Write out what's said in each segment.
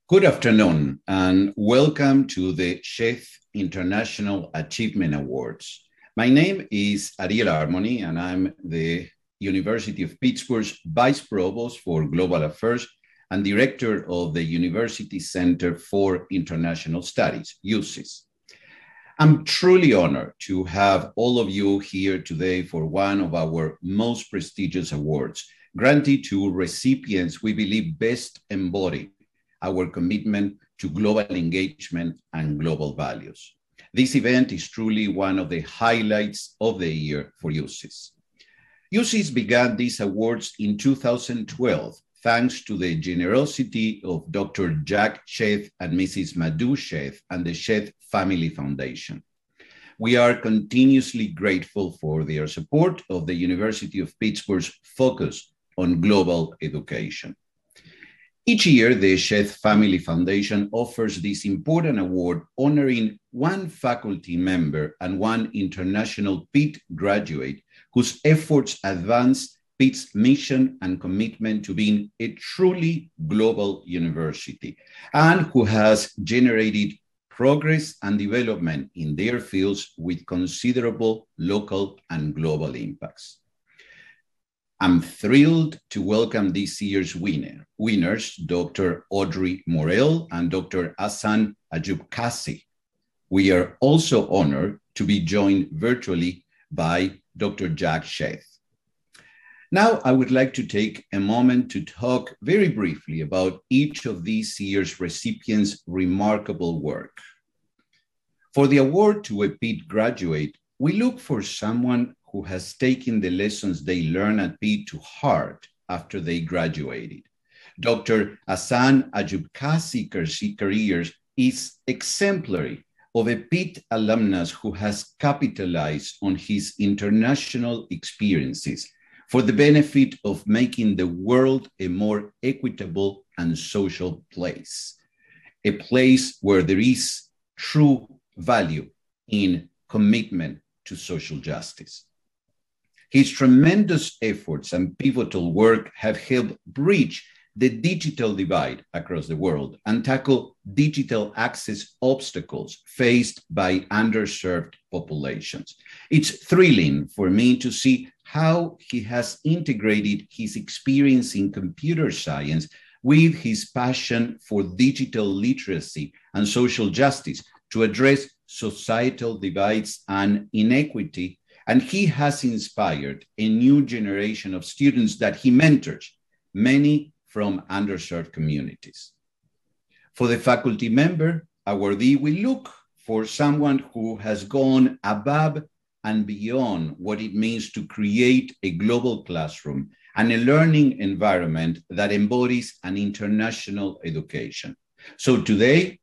Good afternoon and welcome to the Sheth International Achievement Awards. My name is Ariel Armani and I'm the University of Pittsburgh's Vice Provost for Global Affairs and Director of the University Center for International Studies, UCIS. I'm truly honored to have all of you here today for one of our most prestigious awards, granted to recipients we believe best embody our commitment to global engagement and global values. This event is truly one of the highlights of the year for UCIS. UCIS began these awards in 2012, thanks to the generosity of Dr. Jagdish and Mrs. Madhu Sheth and the Sheth Family Foundation. We are continuously grateful for their support of the University of Pittsburgh's focus on global education. Each year, the Sheth Family Foundation offers this important award honoring one faculty member and one international Pitt graduate whose efforts advance Pitt's mission and commitment to being a truly global university and who has generated progress and development in their fields with considerable local and global impacts. I'm thrilled to welcome this year's winners, Dr. Audrey J Murrell and Dr. Ihsan Ayyub Qazi. We are also honored to be joined virtually by Dr. Jagdish Sheth. Now, I would like to take a moment to talk very briefly about each of these year's recipients' remarkable work. For the award to a Pitt graduate, we look for someone who has taken the lessons they learned at Pitt to heart after they graduated. Dr. Ihsan Ayyub Qazi's career is exemplary of a Pitt alumnus who has capitalized on his international experiences for the benefit of making the world a more equitable and social place, a place where there is true value in commitment to social justice. His tremendous efforts and pivotal work have helped bridge the digital divide across the world and tackle digital access obstacles faced by underserved populations. It's thrilling for me to see how he has integrated his experience in computer science with his passion for digital literacy and social justice to address societal divides and inequity. And he has inspired a new generation of students that he mentors, many from underserved communities. For the faculty member awardee, we look for someone who has gone above and beyond what it means to create a global classroom and a learning environment that embodies an international education. So today,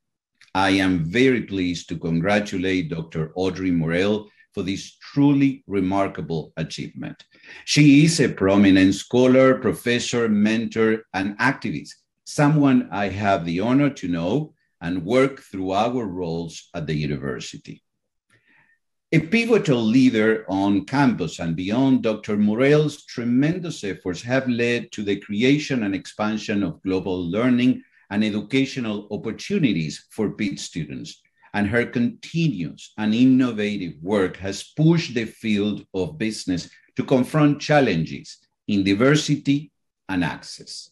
I am very pleased to congratulate Dr. Audrey Murrell for this truly remarkable achievement. She is a prominent scholar, professor, mentor, and activist, someone I have the honor to know and work through our roles at the university. A pivotal leader on campus and beyond, Dr. Murrell's tremendous efforts have led to the creation and expansion of global learning and educational opportunities for Pitt students. And her continuous and innovative work has pushed the field of business to confront challenges in diversity and access.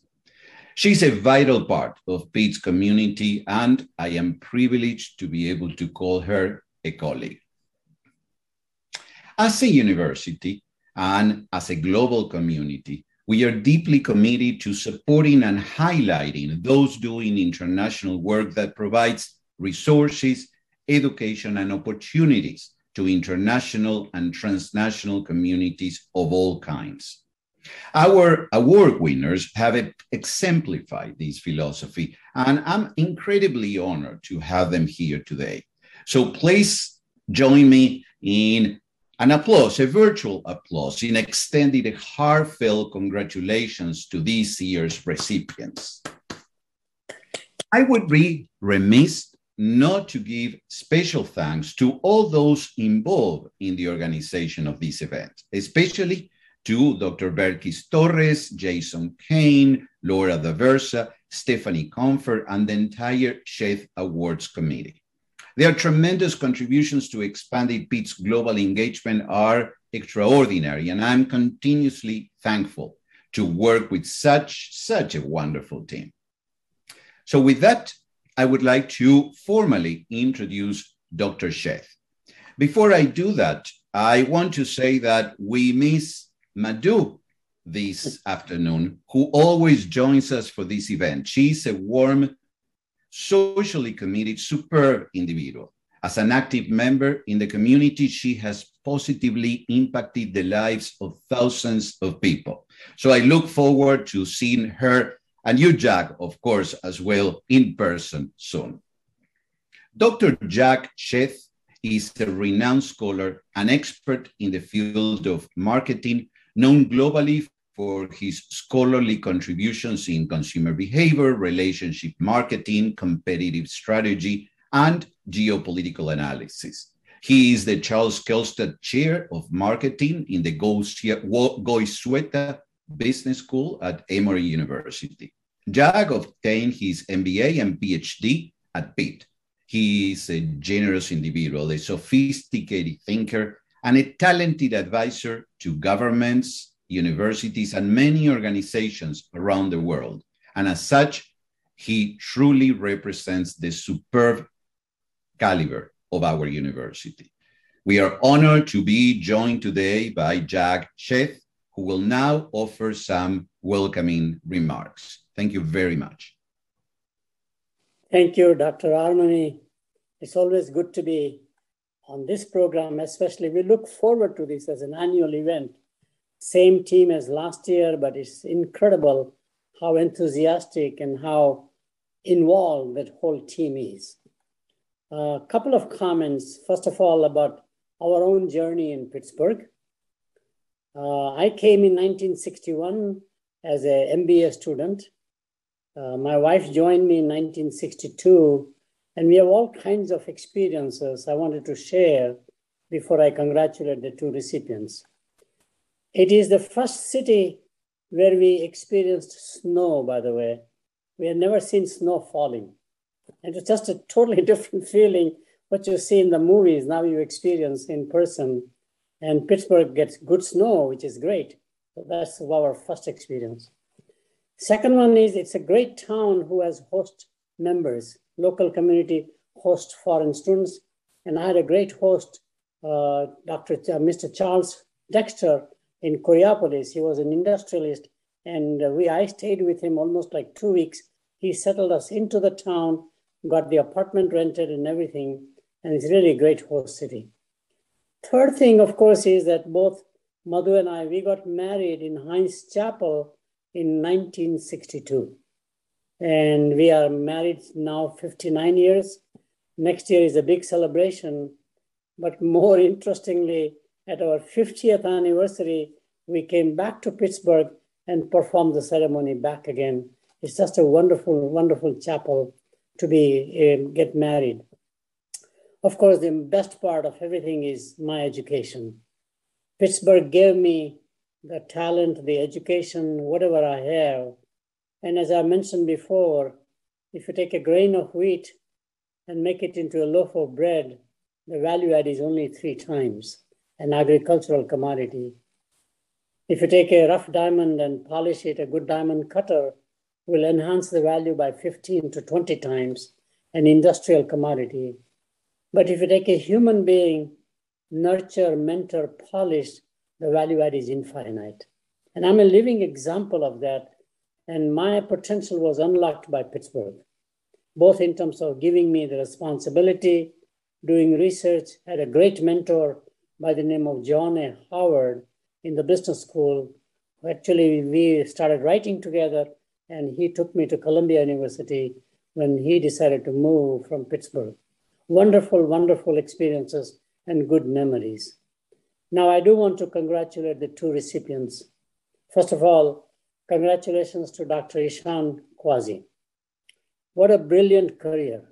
She's a vital part of Pitt's community, and I am privileged to be able to call her a colleague. As a university and as a global community, we are deeply committed to supporting and highlighting those doing international work that provides resources, education, and opportunities to international and transnational communities of all kinds. Our award winners have exemplified this philosophy, and I'm incredibly honored to have them here today. So please join me in an applause, a virtual applause, in extending a heartfelt congratulations to this year's recipients. I would be remiss not to give special thanks to all those involved in the organization of this event, especially to Dr. Belkis Torres, Jason Kane, Laura Daversa, Stephanie Comfort, and the entire Sheth Awards Committee. Their tremendous contributions to expanding Pitt's global engagement are extraordinary, and I'm continuously thankful to work with such a wonderful team. So with that, I would like to formally introduce Dr. Sheth. Before I do that, I want to say that we miss Madhu this afternoon, who always joins us for this event. She's a warm, socially committed, superb individual. As an active member in the community, she has positively impacted the lives of thousands of people. So I look forward to seeing her and you, Jag, of course, as well, in person soon. Dr. Jag Sheth is a renowned scholar, an expert in the field of marketing, known globally for his scholarly contributions in consumer behavior, relationship marketing, competitive strategy, and geopolitical analysis. He is the Charles Kelstad Chair of Marketing in the Goizueta Business School at Emory University. Jag obtained his MBA and PhD at Pitt. He is a generous individual, a sophisticated thinker, and a talented advisor to governments, universities, and many organizations around the world. And as such, he truly represents the superb caliber of our university. We are honored to be joined today by Jag Sheth, who will now offer some welcoming remarks. Thank you very much. Thank you, Dr. Armani. It's always good to be on this program, especially we look forward to this as an annual event. Same team as last year, but it's incredible how enthusiastic and how involved that whole team is. A couple of comments, first of all, about our own journey in Pittsburgh. I came in 1961 as an MBA student. My wife joined me in 1962, and we have all kinds of experiences I wanted to share before I congratulate the two recipients. It is the first city where we experienced snow, by the way. We had never seen snow falling. And it's just a totally different feeling. What you see in the movies, now you experience in person. And Pittsburgh gets good snow, which is great. So that's our first experience. Second one is it's a great town who has host members, local community host foreign students. And I had a great host, Mr. Charles Dexter in Coriopolis. He was an industrialist. And I stayed with him almost like 2 weeks. He settled us into the town, got the apartment rented and everything. And it's really a great host city. Third thing, of course, is that both Madhu and I, we got married in Heinz Chapel in 1962. And we are married now 59 years. Next year is a big celebration. But more interestingly, at our 50th anniversary, we came back to Pittsburgh and performed the ceremony back again. It's just a wonderful, wonderful chapel to get married. Of course, the best part of everything is my education. Pittsburgh gave me the talent, the education, whatever I have. And as I mentioned before, if you take a grain of wheat and make it into a loaf of bread, the value add is only 3 times an agricultural commodity. If you take a rough diamond and polish it, a good diamond cutter will enhance the value by 15 to 20 times an industrial commodity. But if you take a human being, nurture, mentor, polish, the value add is infinite. And I'm a living example of that. And my potential was unlocked by Pittsburgh, both in terms of giving me the responsibility, doing research. I had a great mentor by the name of John A. Howard in the business school. Actually, we started writing together, and he took me to Columbia University when he decided to move from Pittsburgh. Wonderful, wonderful experiences and good memories. Now, I do want to congratulate the two recipients. First of all, congratulations to Dr. Ihsan Qazi. What a brilliant career.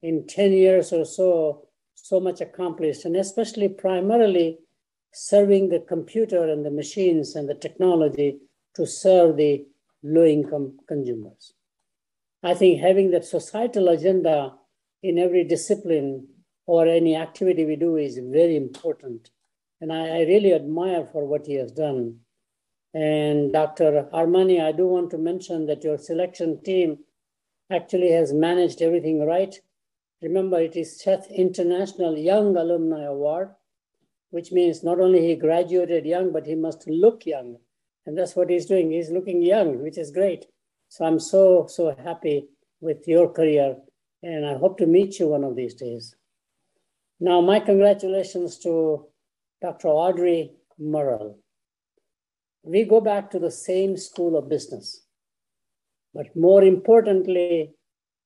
In 10 years or so, so much accomplished, and especially primarily serving the computer and the machines and the technology to serve the low-income consumers. I think having that societal agenda in every discipline or any activity we do is very important. And I really admire for what he has done. And Dr. Armani, I do want to mention that your selection team actually has managed everything right. Remember, it is Sheth International Young Alumni Award, which means not only he graduated young, but he must look young. And that's what he's doing. He's looking young, which is great. So I'm so happy with your career, and I hope to meet you one of these days. Now, my congratulations to Dr. Audrey Murrell. We go back to the same school of business. But more importantly,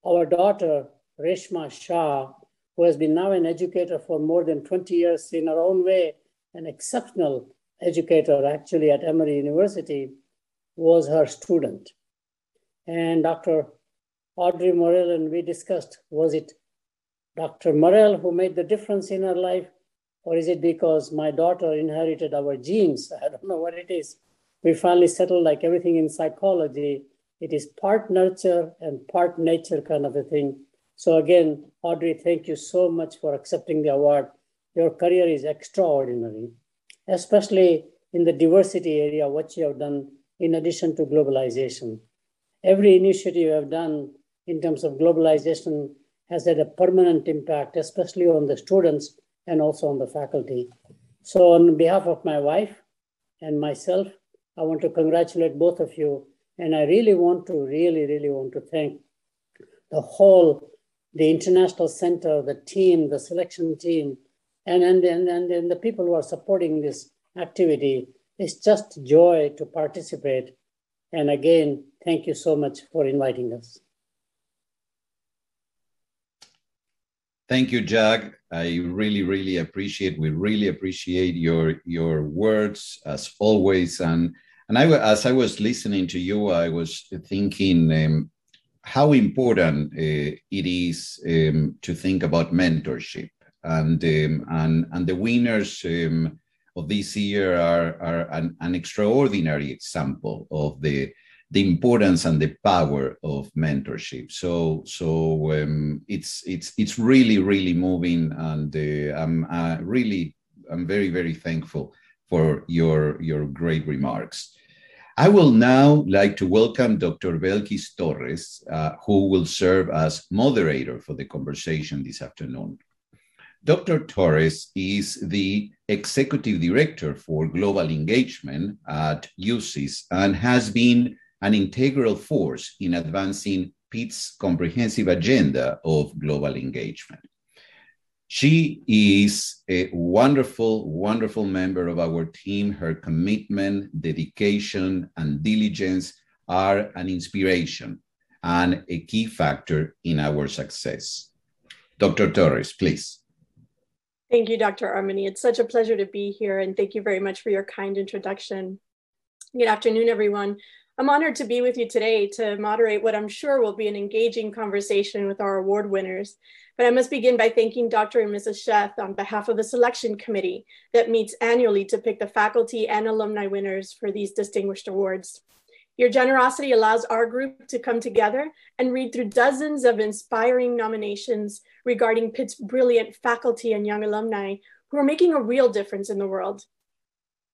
our daughter, Reshma Shah, who has been now an educator for more than 20 years in her own way, an exceptional educator actually at Emory University, was her student. And Dr. Audrey Murrell and we discussed, was it Dr. Murrell who made the difference in her life, or is it because my daughter inherited our genes? I don't know what it is. We finally settled, like everything in psychology, it is part nurture and part nature kind of a thing. So again, Audrey, thank you so much for accepting the award. Your career is extraordinary, especially in the diversity area, what you have done in addition to globalization. Every initiative you have done in terms of globalization has had a permanent impact, especially on the students and also on the faculty. So on behalf of my wife and myself, I want to congratulate both of you. And I really want to thank the International Center, the team, the selection team, and the people who are supporting this activity. It's just joy to participate. And again, thank you so much for inviting us. Thank you, Jag. I really appreciate, we really appreciate your words as always. And as I was listening to you, I was thinking how important it is to think about mentorship. And the winners of this year are an extraordinary example of the importance and the power of mentorship. So it's really moving, and I'm very thankful for your great remarks. I will now like to welcome Dr. Belkis Torres, who will serve as moderator for the conversation this afternoon. Dr. Torres is the Executive Director for Global Engagement at UCIS and has been an integral force in advancing Pitt's comprehensive agenda of global engagement. She is a wonderful member of our team. Her commitment, dedication, and diligence are an inspiration and a key factor in our success. Dr. Torres, please. Thank you, Dr. Armani. It's such a pleasure to be here, and thank you very much for your kind introduction. Good afternoon, everyone. I'm honored to be with you today to moderate what I'm sure will be an engaging conversation with our award winners. But I must begin by thanking Dr. and Mrs. Sheth on behalf of the selection committee that meets annually to pick the faculty and alumni winners for these distinguished awards. Your generosity allows our group to come together and read through dozens of inspiring nominations regarding Pitt's brilliant faculty and young alumni who are making a real difference in the world.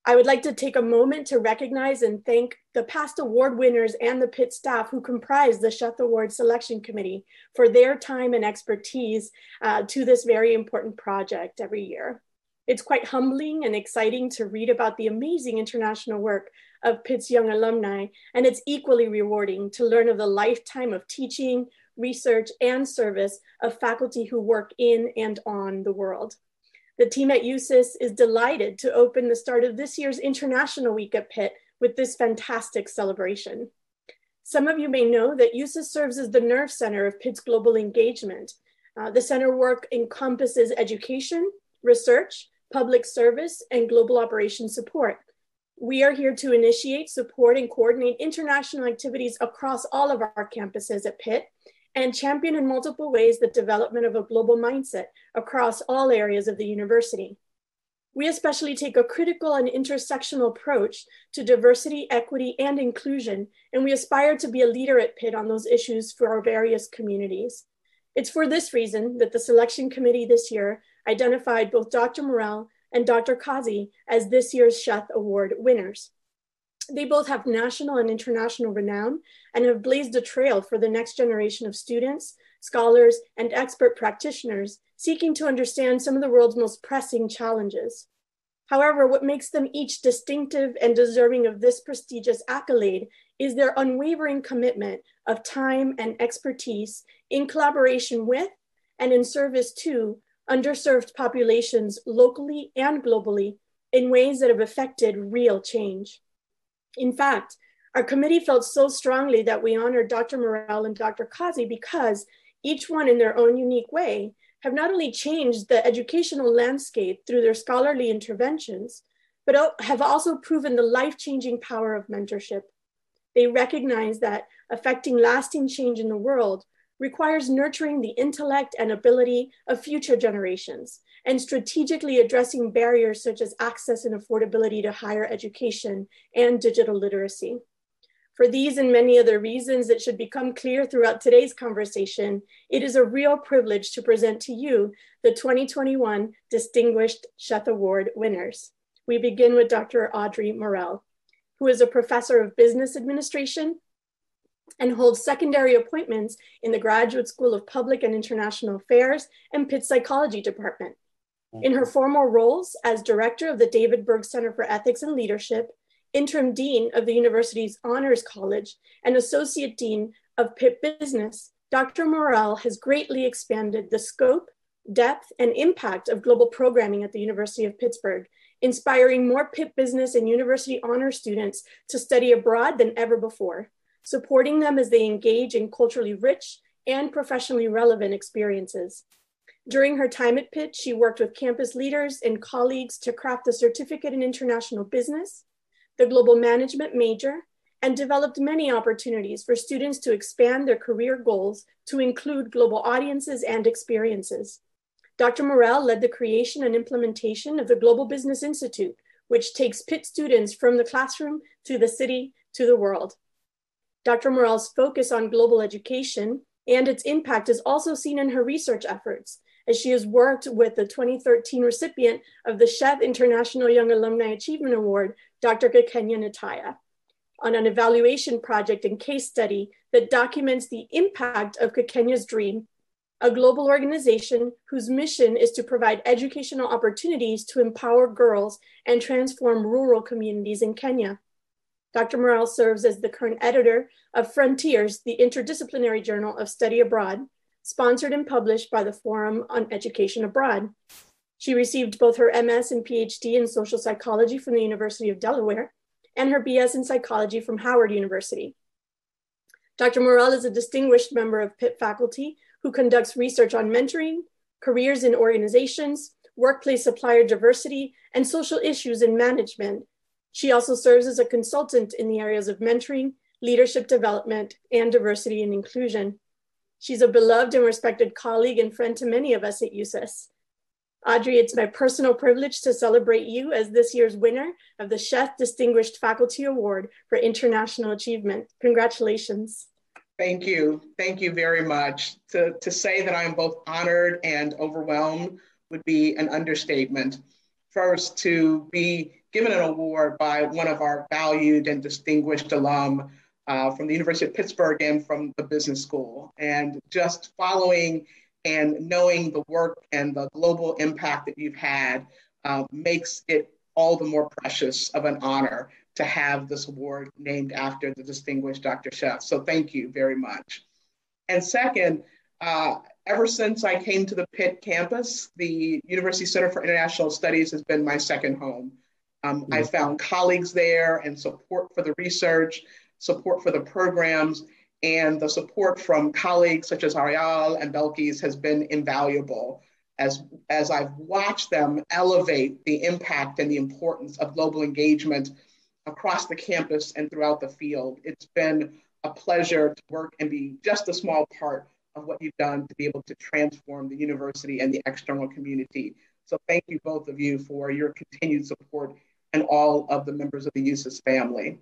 I would like to take a moment to recognize and thank the past award winners and the Pitt staff who comprise the Sheth Award Selection Committee for their time and expertise to this very important project every year. It's quite humbling and exciting to read about the amazing international work of Pitt's young alumni, and it's equally rewarding to learn of the lifetime of teaching, research, and service of faculty who work in and on the world. The team at UCIS is delighted to open the start of this year's International Week at Pitt with this fantastic celebration. Some of you may know that UCIS serves as the nerve center of Pitt's global engagement. The center work encompasses education, research, public service, and global operations support. We are here to initiate, support, and coordinate international activities across all of our campuses at Pitt, and champion in multiple ways the development of a global mindset across all areas of the university. We especially take a critical and intersectional approach to diversity, equity, and inclusion, and we aspire to be a leader at Pitt on those issues for our various communities. It's for this reason that the selection committee this year identified both Dr. Murrell and Dr. Qazi as this year's Sheth Award winners. They both have national and international renown and have blazed a trail for the next generation of students, scholars, and expert practitioners seeking to understand some of the world's most pressing challenges. However, what makes them each distinctive and deserving of this prestigious accolade is their unwavering commitment of time and expertise in collaboration with and in service to underserved populations locally and globally in ways that have affected real change. In fact, our committee felt so strongly that we honored Dr. Murrell and Dr. Qazi because each one in their own unique way have not only changed the educational landscape through their scholarly interventions, but have also proven the life-changing power of mentorship. They recognize that affecting lasting change in the world requires nurturing the intellect and ability of future generations and strategically addressing barriers such as access and affordability to higher education and digital literacy. For these and many other reasons that should become clear throughout today's conversation, it is a real privilege to present to you the 2021 Distinguished Sheth Award winners. We begin with Dr. Audrey Murrell, who is a professor of business administration and holds secondary appointments in the Graduate School of Public and International Affairs and Pitt Psychology Department. In her former roles as director of the David Berg Center for Ethics and Leadership, interim dean of the university's Honors College, and associate dean of Pitt Business, Dr. Murrell has greatly expanded the scope, depth, and impact of global programming at the University of Pittsburgh, inspiring more Pitt Business and University Honors students to study abroad than ever before, supporting them as they engage in culturally rich and professionally relevant experiences. During her time at Pitt, she worked with campus leaders and colleagues to craft the Certificate in International Business, the Global Management major, and developed many opportunities for students to expand their career goals to include global audiences and experiences. Dr. Murrell led the creation and implementation of the Global Business Institute, which takes Pitt students from the classroom to the city to the world. Dr. Murrell's focus on global education and its impact is also seen in her research efforts, as she has worked with the 2013 recipient of the Sheth International Young Alumni Achievement Award, Dr. Kekenya Nataya, on an evaluation project and case study that documents the impact of Kekenya's Dream, a global organization whose mission is to provide educational opportunities to empower girls and transform rural communities in Kenya. Dr. Murrell serves as the current editor of Frontiers, the interdisciplinary journal of study abroad, sponsored and published by the Forum on Education Abroad. She received both her MS and PhD in social psychology from the University of Delaware and her BS in psychology from Howard University. Dr. Murrell is a distinguished member of Pitt faculty who conducts research on mentoring, careers in organizations, workplace supplier diversity, and social issues in management. She also serves as a consultant in the areas of mentoring, leadership development, and diversity and inclusion. She's a beloved and respected colleague and friend to many of us at USIS. Audrey, it's my personal privilege to celebrate you as this year's winner of the Sheth Distinguished Faculty Award for International Achievement. Congratulations. Thank you. Thank you very much. To say that I'm both honored and overwhelmed would be an understatement. First, to be given an award by one of our valued and distinguished alum from the University of Pittsburgh and from the business school. And just following and knowing the work and the global impact that you've had makes it all the more precious of an honor to have this award named after the distinguished Dr. Sheth. So thank you very much. And second, ever since I came to the Pitt campus, the University Center for International Studies has been my second home. I found colleagues there and support for the research, support for the programs, and the support from colleagues such as Ariel and Belkis has been invaluable as I've watched them elevate the impact and the importance of global engagement across the campus and throughout the field. It's been a pleasure to work and be just a small part of what you've done to be able to transform the university and the external community. So thank you, both of you, for your continued support and all of the members of the USIS family.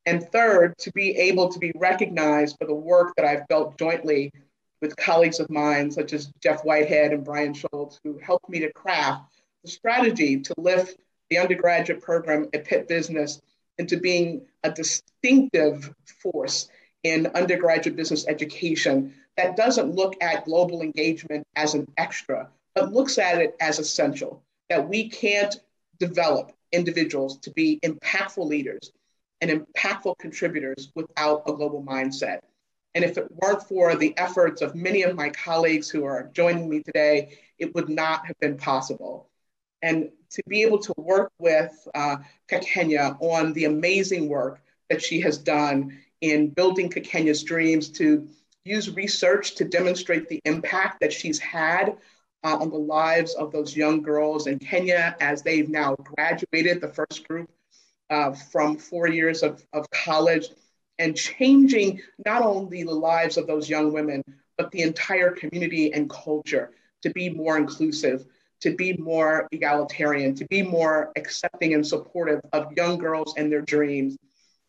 And third, to be able to be recognized for the work that I've built jointly with colleagues of mine, such as Jeff Whitehead and Brian Schultz, who helped me to craft the strategy to lift the undergraduate program at Pitt Business into being a distinctive force in undergraduate business education that doesn't look at global engagement as an extra, but looks at it as essential, that we can't develop individuals to be impactful leaders and impactful contributors without a global mindset. And if it weren't for the efforts of many of my colleagues who are joining me today, it would not have been possible. And to be able to work with Kenya on the amazing work that she has done in building Kenya's dreams, to use research to demonstrate the impact that she's had on the lives of those young girls in Kenya as they've now graduated, the first group from 4 years of college, and changing not only the lives of those young women, but the entire community and culture to be more inclusive, to be more egalitarian, to be more accepting and supportive of young girls and their dreams,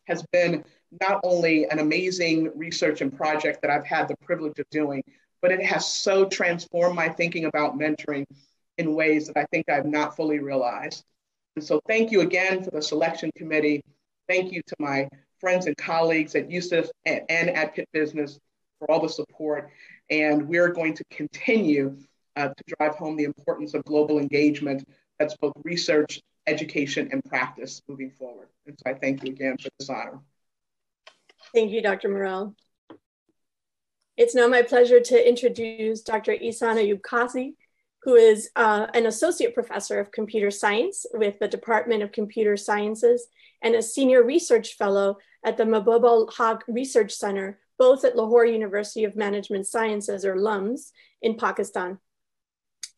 has been not only an amazing research and project that I've had the privilege of doing, but it has so transformed my thinking about mentoring in ways that I think I've not fully realized. And so thank you again for the selection committee. Thank you to my friends and colleagues at USIS and at Pitt Business for all the support. And we're going to continue to drive home the importance of global engagement that's both research, education, and practice moving forward. And so I thank you again for this honor. Thank you, Dr. Murrell. It's now my pleasure to introduce Dr. Ihsan Ayyub Qazi, who is an associate professor of computer science with the Department of Computer Sciences and a senior research fellow at the Mahbub Haq Research Center, both at Lahore University of Management Sciences, or LUMS, in Pakistan.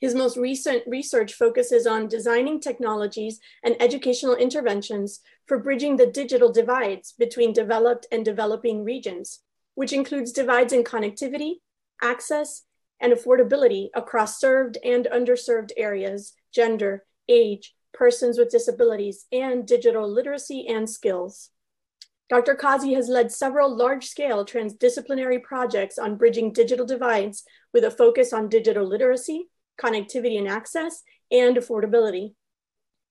His most recent research focuses on designing technologies and educational interventions for bridging the digital divides between developed and developing regions, which includes divides in connectivity, access, and affordability across served and underserved areas, gender, age, persons with disabilities, and digital literacy and skills. Dr. Qazi has led several large-scale transdisciplinary projects on bridging digital divides with a focus on digital literacy, connectivity and access, and affordability.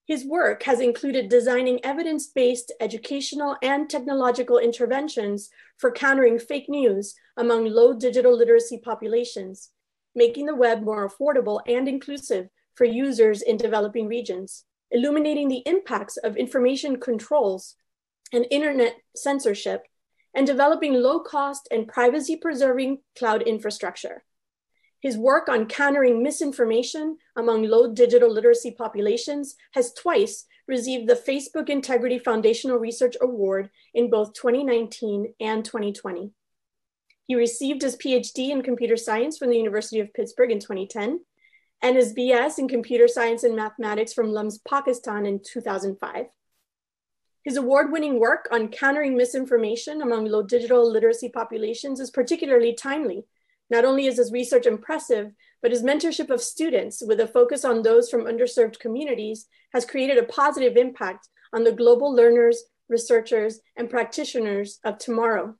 His work has included designing evidence-based educational and technological interventions for countering fake news among low digital literacy populations, making the web more affordable and inclusive for users in developing regions, illuminating the impacts of information controls and internet censorship, and developing low-cost and privacy-preserving cloud infrastructure. His work on countering misinformation among low digital literacy populations has twice received the Facebook Integrity Foundational Research Award in both 2019 and 2020. He received his PhD in computer science from the University of Pittsburgh in 2010 and his BS in computer science and mathematics from LUMS, Pakistan in 2005. His award-winning work on countering misinformation among low digital literacy populations is particularly timely. Not only is his research impressive, but his mentorship of students with a focus on those from underserved communities has created a positive impact on the global learners, researchers, and practitioners of tomorrow.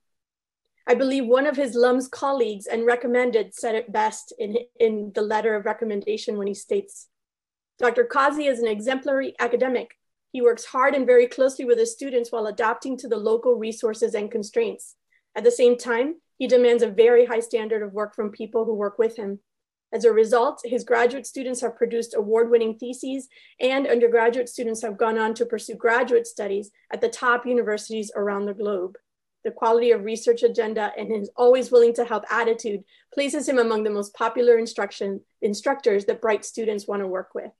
I believe one of his LUMS colleagues and recommended said it best in the letter of recommendation when he states, Dr. Qazi is an exemplary academic. He works hard and very closely with his students while adapting to the local resources and constraints. At the same time, he demands a very high standard of work from people who work with him. As a result, his graduate students have produced award-winning theses, and undergraduate students have gone on to pursue graduate studies at the top universities around the globe. The quality of research agenda and his always willing to help attitude places him among the most popular instructors that bright students want to work with.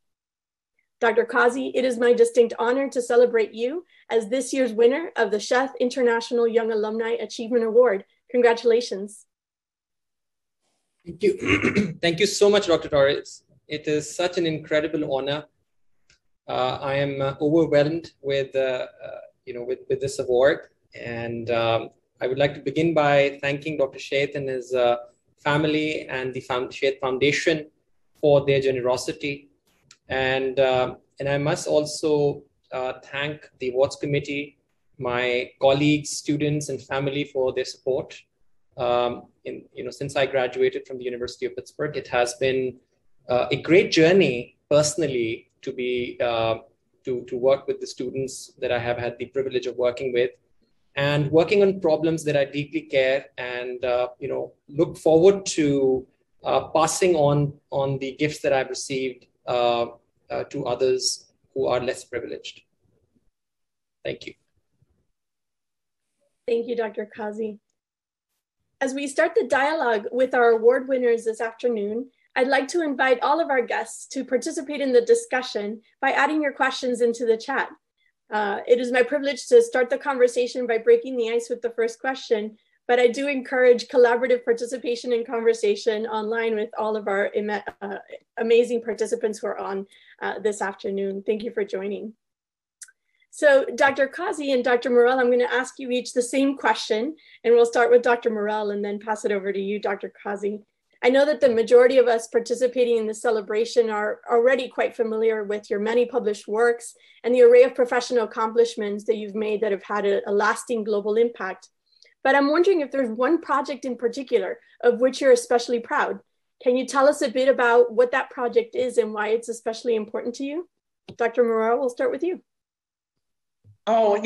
Dr. Qazi, it is my distinct honor to celebrate you as this year's winner of the Sheth International Young Alumni Achievement Award. Congratulations. Thank you. Thank you so much, Dr. Torres. It is such an incredible honor. I am overwhelmed with, with this award. And I would like to begin by thanking Dr. Sheth and his family and the Sheth Foundation for their generosity And I must also thank the awards committee, my colleagues, students, and family for their support. Since I graduated from the University of Pittsburgh, it has been a great journey personally to be to work with the students that I have had the privilege of working with, and working on problems that I deeply care and look forward to passing on the gifts that I've received to others who are less privileged. Thank you. Thank you, Dr. Qazi. As we start the dialogue with our award winners this afternoon, I'd like to invite all of our guests to participate in the discussion by adding your questions into the chat. It is my privilege to start the conversation by breaking the ice with the first question, but I do encourage collaborative participation and conversation online with all of our amazing participants who are on this afternoon. Thank you for joining. So Dr. Qazi and Dr. Murrell, I'm going to ask you each the same question, and we'll start with Dr. Murrell and then pass it over to you, Dr. Qazi. I know that the majority of us participating in this celebration are already quite familiar with your many published works and the array of professional accomplishments that you've made that have had a lasting global impact. But I'm wondering if there's one project in particular of which you're especially proud. Can you tell us a bit about what that project is and why it's especially important to you? Dr. Murrell, we'll start with you. Oh,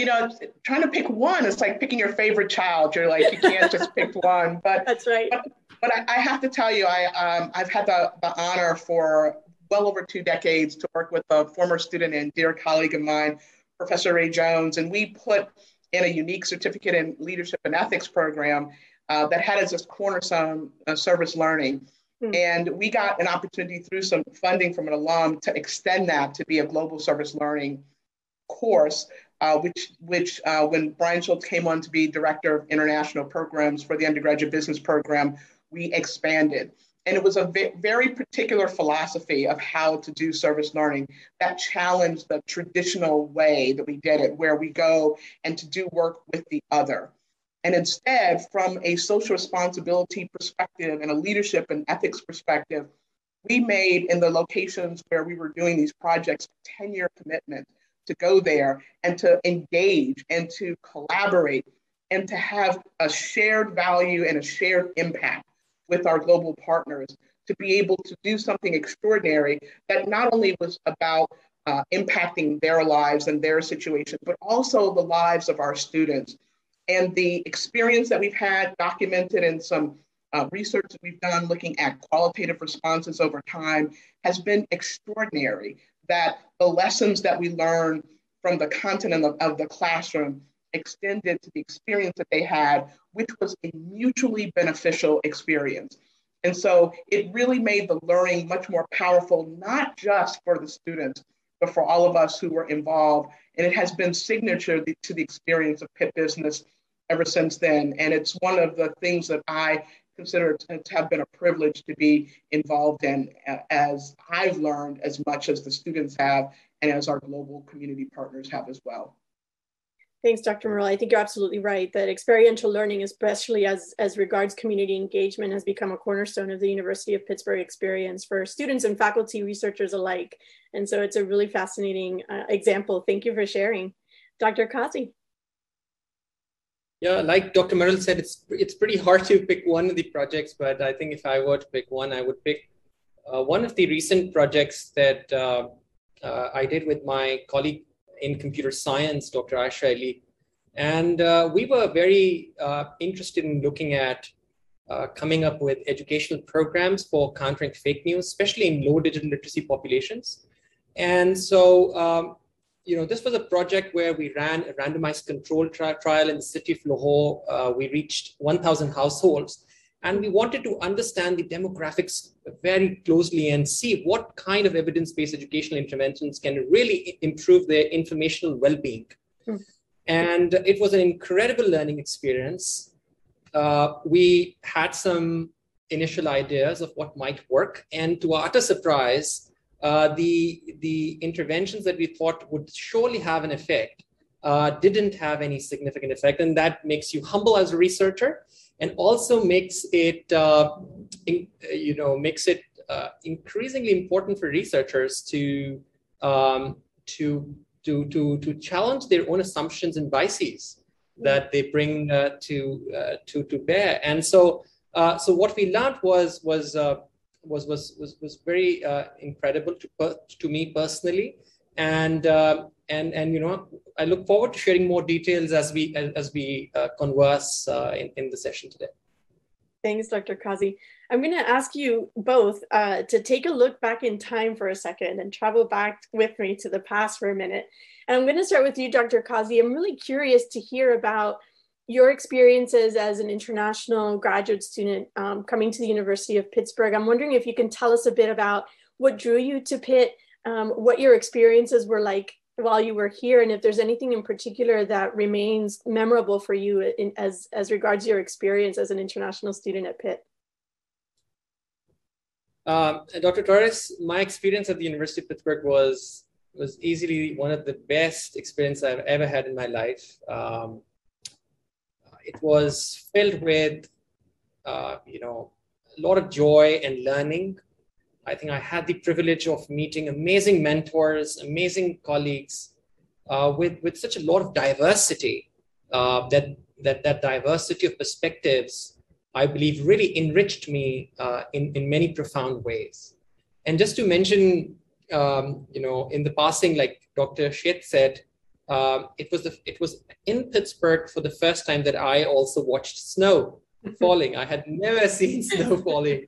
trying to pick one, it's like picking your favorite child. You're like, you can't just pick one. But that's right. But I have to tell you, I've had the honor for well over 2 decades to work with a former student and dear colleague of mine, Professor Ray Jones, and we put in a unique certificate in leadership and ethics program that had as its cornerstone service learning. And we got an opportunity through some funding from an alum to extend that to be a global service learning course, which when Brian Schultz came on to be director of international programs for the undergraduate business program, we expanded. And it was a very particular philosophy of how to do service learning that challenged the traditional way that we did it, where we go and to do work with the other. And instead, from a social responsibility perspective and a leadership and ethics perspective, we made in the locations where we were doing these projects a 10-year commitment to go there and to engage and to collaborate and to have a shared value and a shared impact with our global partners to be able to do something extraordinary that not only was about impacting their lives and their situations, but also the lives of our students. And the experience that we've had documented in some research that we've done looking at qualitative responses over time has been extraordinary, that the lessons that we learn from the content of the classroom extended to the experience that they had, which was a mutually beneficial experience. And so it really made the learning much more powerful, not just for the students, but for all of us who were involved. And it has been signature to the experience of Pitt Business ever since then. And it's one of the things that I consider to have been a privilege to be involved in, as I've learned as much as the students have and as our global community partners have as well. Thanks, Dr. Murrell. I think you're absolutely right that experiential learning, especially as regards community engagement, has become a cornerstone of the University of Pittsburgh experience for students and faculty researchers alike. And so it's a really fascinating example. Thank you for sharing. Dr. Qazi. Yeah, like Dr. Murrell said, it's pretty hard to pick one of the projects, but I think if I were to pick one, I would pick one of the recent projects that I did with my colleague in computer science, Dr. Aisha Ali. And we were very interested in looking at coming up with educational programs for countering fake news, especially in low digital literacy populations. And so, this was a project where we ran a randomized control trial in the city of Lahore. We reached 1,000 households, and we wanted to understand the demographics very closely and see what kind of evidence-based educational interventions can really improve their informational well-being. And it was an incredible learning experience. We had some initial ideas of what might work, and to our utter surprise, the interventions that we thought would surely have an effect didn't have any significant effect, and that makes you humble as a researcher, and also makes it increasingly important for researchers to challenge their own assumptions and biases that they bring to bear. And so what we learned was very incredible to me personally, and you know, I look forward to sharing more details as we converse in the session today. Thanks, Dr. Qazi. I'm going to ask you both to take a look back in time for a second and travel back with me to the past for a minute. And I'm going to start with you, Dr. Qazi. I'm really curious to hear about your experiences as an international graduate student coming to the University of Pittsburgh. I'm wondering if you can tell us a bit about what drew you to Pitt, what your experiences were like while you were here, and if there's anything in particular that remains memorable for you as regards your experience as an international student at Pitt. Dr. Torres, my experience at the University of Pittsburgh was easily one of the best experiences I've ever had in my life. It was filled with, you know, a lot of joy and learning. I think I had the privilege of meeting amazing mentors, amazing colleagues, with such a lot of diversity. That diversity of perspectives, I believe, really enriched me in many profound ways. And just to mention, you know, in the passing, like Dr. Sheth said, it was in Pittsburgh for the first time that I also watched snow falling. I had never seen snow falling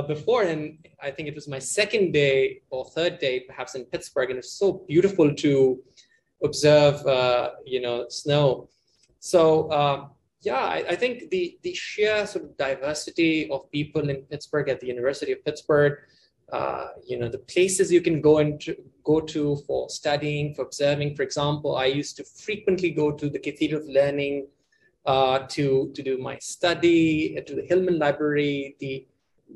before, and I think it was my second day or third day, perhaps, in Pittsburgh, and it's so beautiful to observe, you know, snow. So yeah, I think the sheer sort of diversity of people in Pittsburgh at the University of Pittsburgh, you know, the places you can go to for studying, for observing. For example, I used to frequently go to the Cathedral of Learning to do my study, to the Hillman Library.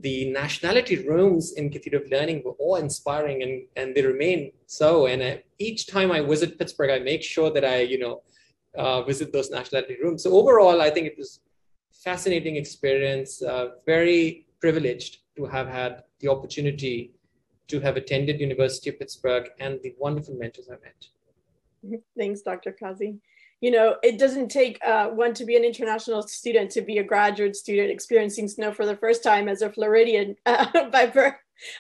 The nationality rooms in Cathedral of Learning were awe-inspiring, and they remain so. And each time I visit Pittsburgh, I make sure that I, you know, visit those nationality rooms. So overall, I think it was a fascinating experience, very privileged to have had the opportunity to have attended University of Pittsburgh and the wonderful mentors I met. Thanks, Dr. Qazi. You know, it doesn't take one to be an international student to be a graduate student experiencing snow for the first time as a Floridian by birth.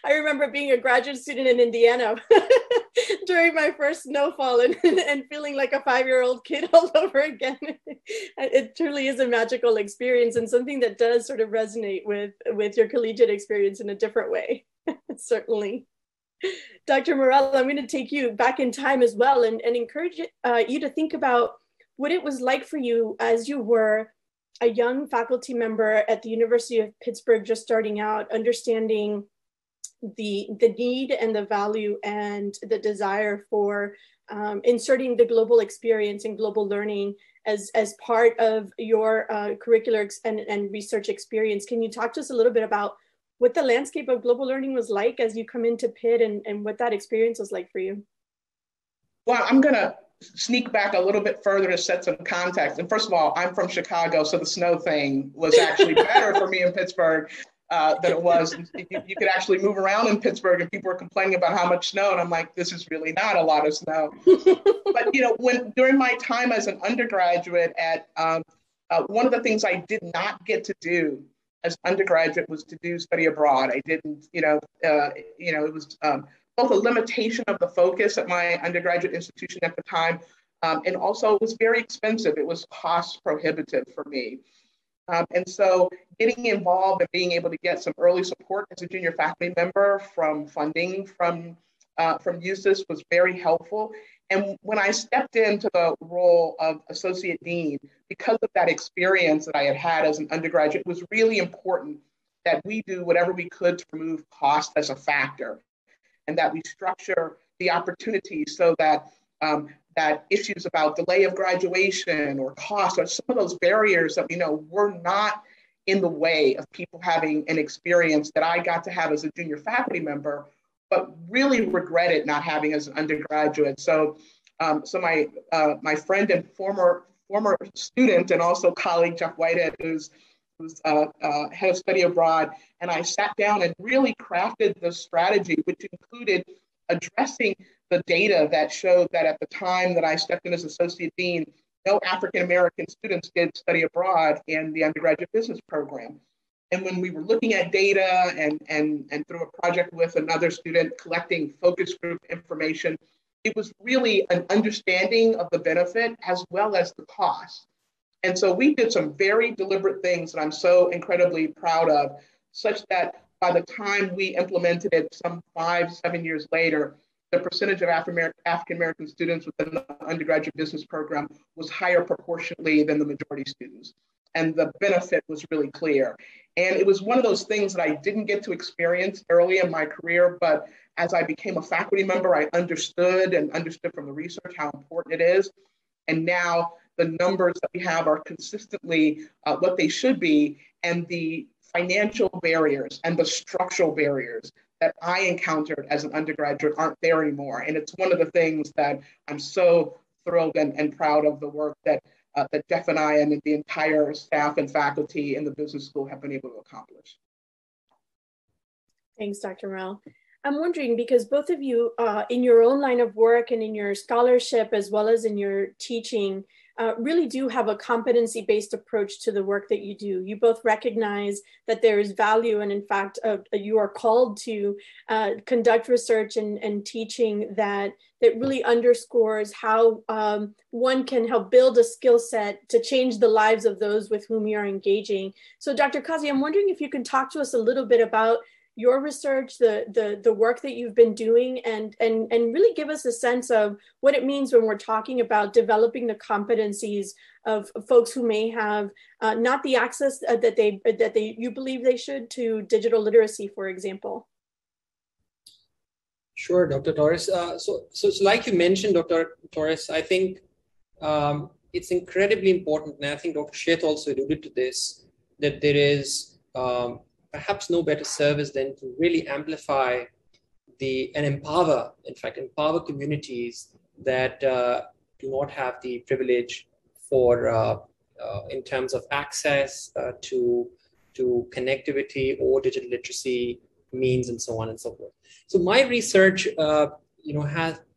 I remember being a graduate student in Indiana during my first snowfall and feeling like a 5-year-old kid all over again. It truly is a magical experience, and something that does sort of resonate with your collegiate experience in a different way, certainly. Dr. Murrell, I'm going to take you back in time as well and encourage you to think about what it was like for you as you were a young faculty member at the University of Pittsburgh, just starting out, understanding the need and the value and the desire for inserting the global experience and global learning as part of your curricular and research experience. Can you talk to us a little bit about what the landscape of global learning was like as you come into Pitt and what that experience was like for you? Well, I'm going to sneak back a little bit further to set some context. And first of all, I'm from Chicago, so the snow thing was actually better for me in Pittsburgh than it was. You could actually move around in Pittsburgh, and people were complaining about how much snow, and I'm like, this is really not a lot of snow. But you know, during my time as an undergraduate at one of the things I did not get to do as undergraduate was to do study abroad. I didn't, it was both a limitation of the focus at my undergraduate institution at the time, and also it was very expensive. It was cost prohibitive for me. And so getting involved and being able to get some early support as a junior faculty member from funding from USIS was very helpful. And when I stepped into the role of associate dean, because of that experience that I had had as an undergraduate, it was really important that we do whatever we could to remove cost as a factor, and that we structure the opportunities so that that issues about delay of graduation or cost or some of those barriers that we know were not in the way of people having an experience that I got to have as a junior faculty member, but really regretted not having as an undergraduate. So my friend and former student and also colleague, Jeff Whitehead, who's was head of study abroad, and I sat down and really crafted the strategy, which included addressing the data that showed that at the time that I stepped in as associate dean, no African-American students did study abroad in the undergraduate business program. And when we were looking at data and through a project with another student collecting focus group information, it was really an understanding of the benefit as well as the cost. And so we did some very deliberate things that I'm so incredibly proud of, such that by the time we implemented it some 5-7 years later, the percentage of African-American students within the undergraduate business program was higher proportionally than the majority students. And the benefit was really clear. And it was one of those things that I didn't get to experience early in my career, but as I became a faculty member, I understood from the research how important it is. And now the numbers that we have are consistently what they should be, and the financial barriers and the structural barriers that I encountered as an undergraduate aren't there anymore. And it's one of the things that I'm so thrilled and proud of the work that Jeff and I and the entire staff and faculty in the business school have been able to accomplish. Thanks, Dr. Murrell. I'm wondering, because both of you in your own line of work and in your scholarship, as well as in your teaching, really do have a competency-based approach to the work that you do. You both recognize that there is value, and in fact, you are called to conduct research and teaching that really underscores how one can help build a skill set to change the lives of those with whom you're engaging. So Dr. Qazi, I'm wondering if you can talk to us a little bit about your research, the work that you've been doing, and really give us a sense of what it means when we're talking about developing the competencies of folks who may have not the access that you believe they should to digital literacy, for example. Sure, Dr. Torres. So like you mentioned, Dr. Torres, I think it's incredibly important, and I think Dr. Sheth also alluded to this, that there is perhaps no better service than to really amplify and empower communities that do not have the privilege for in terms of access to connectivity or digital literacy means, and so on and so forth. So my research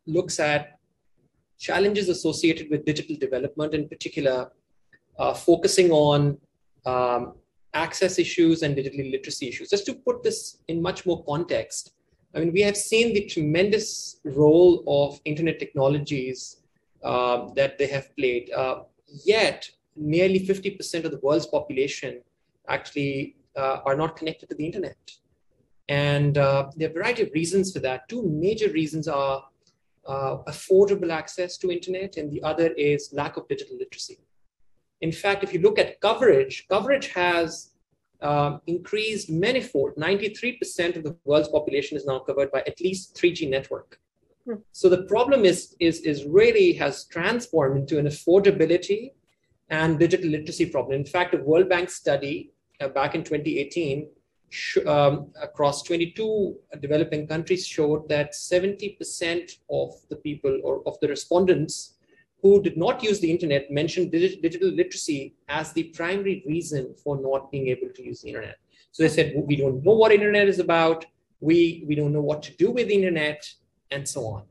looks at challenges associated with digital development, in particular focusing on access issues and digital literacy issues. Just to put this in much more context, I mean, we have seen the tremendous role of internet technologies that they have played, yet nearly 50% of the world's population actually are not connected to the internet. And there are a variety of reasons for that. Two major reasons are affordable access to internet, and the other is lack of digital literacy. In fact, if you look at coverage has increased manifold. 93% of the world's population is now covered by at least 3G network. So the problem is really has transformed into an affordability and digital literacy problem. In fact, a World Bank study back in 2018 across 22 developing countries showed that 70% of the people or of the respondents who did not use the internet mentioned digital literacy as the primary reason for not being able to use the internet. So they said, we don't know what internet is about, we don't know what to do with the internet, and so on.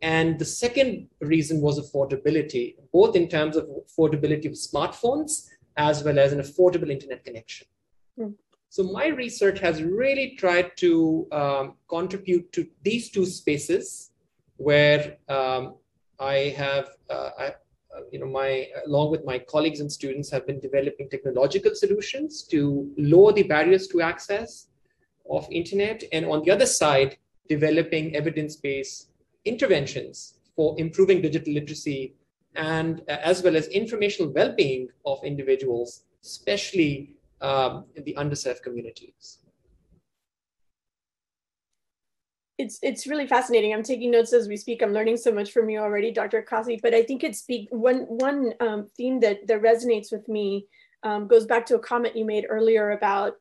And the second reason was affordability, both in terms of affordability of smartphones as well as an affordable internet connection. So my research has really tried to contribute to these two spaces where I have, along with my colleagues and students, have been developing technological solutions to lower the barriers to access of internet, and on the other side, developing evidence-based interventions for improving digital literacy and as well as informational well-being of individuals, especially in the underserved communities. It's really fascinating. I'm taking notes as we speak. I'm learning so much from you already, Dr. Qazi, but I think one theme that resonates with me goes back to a comment you made earlier about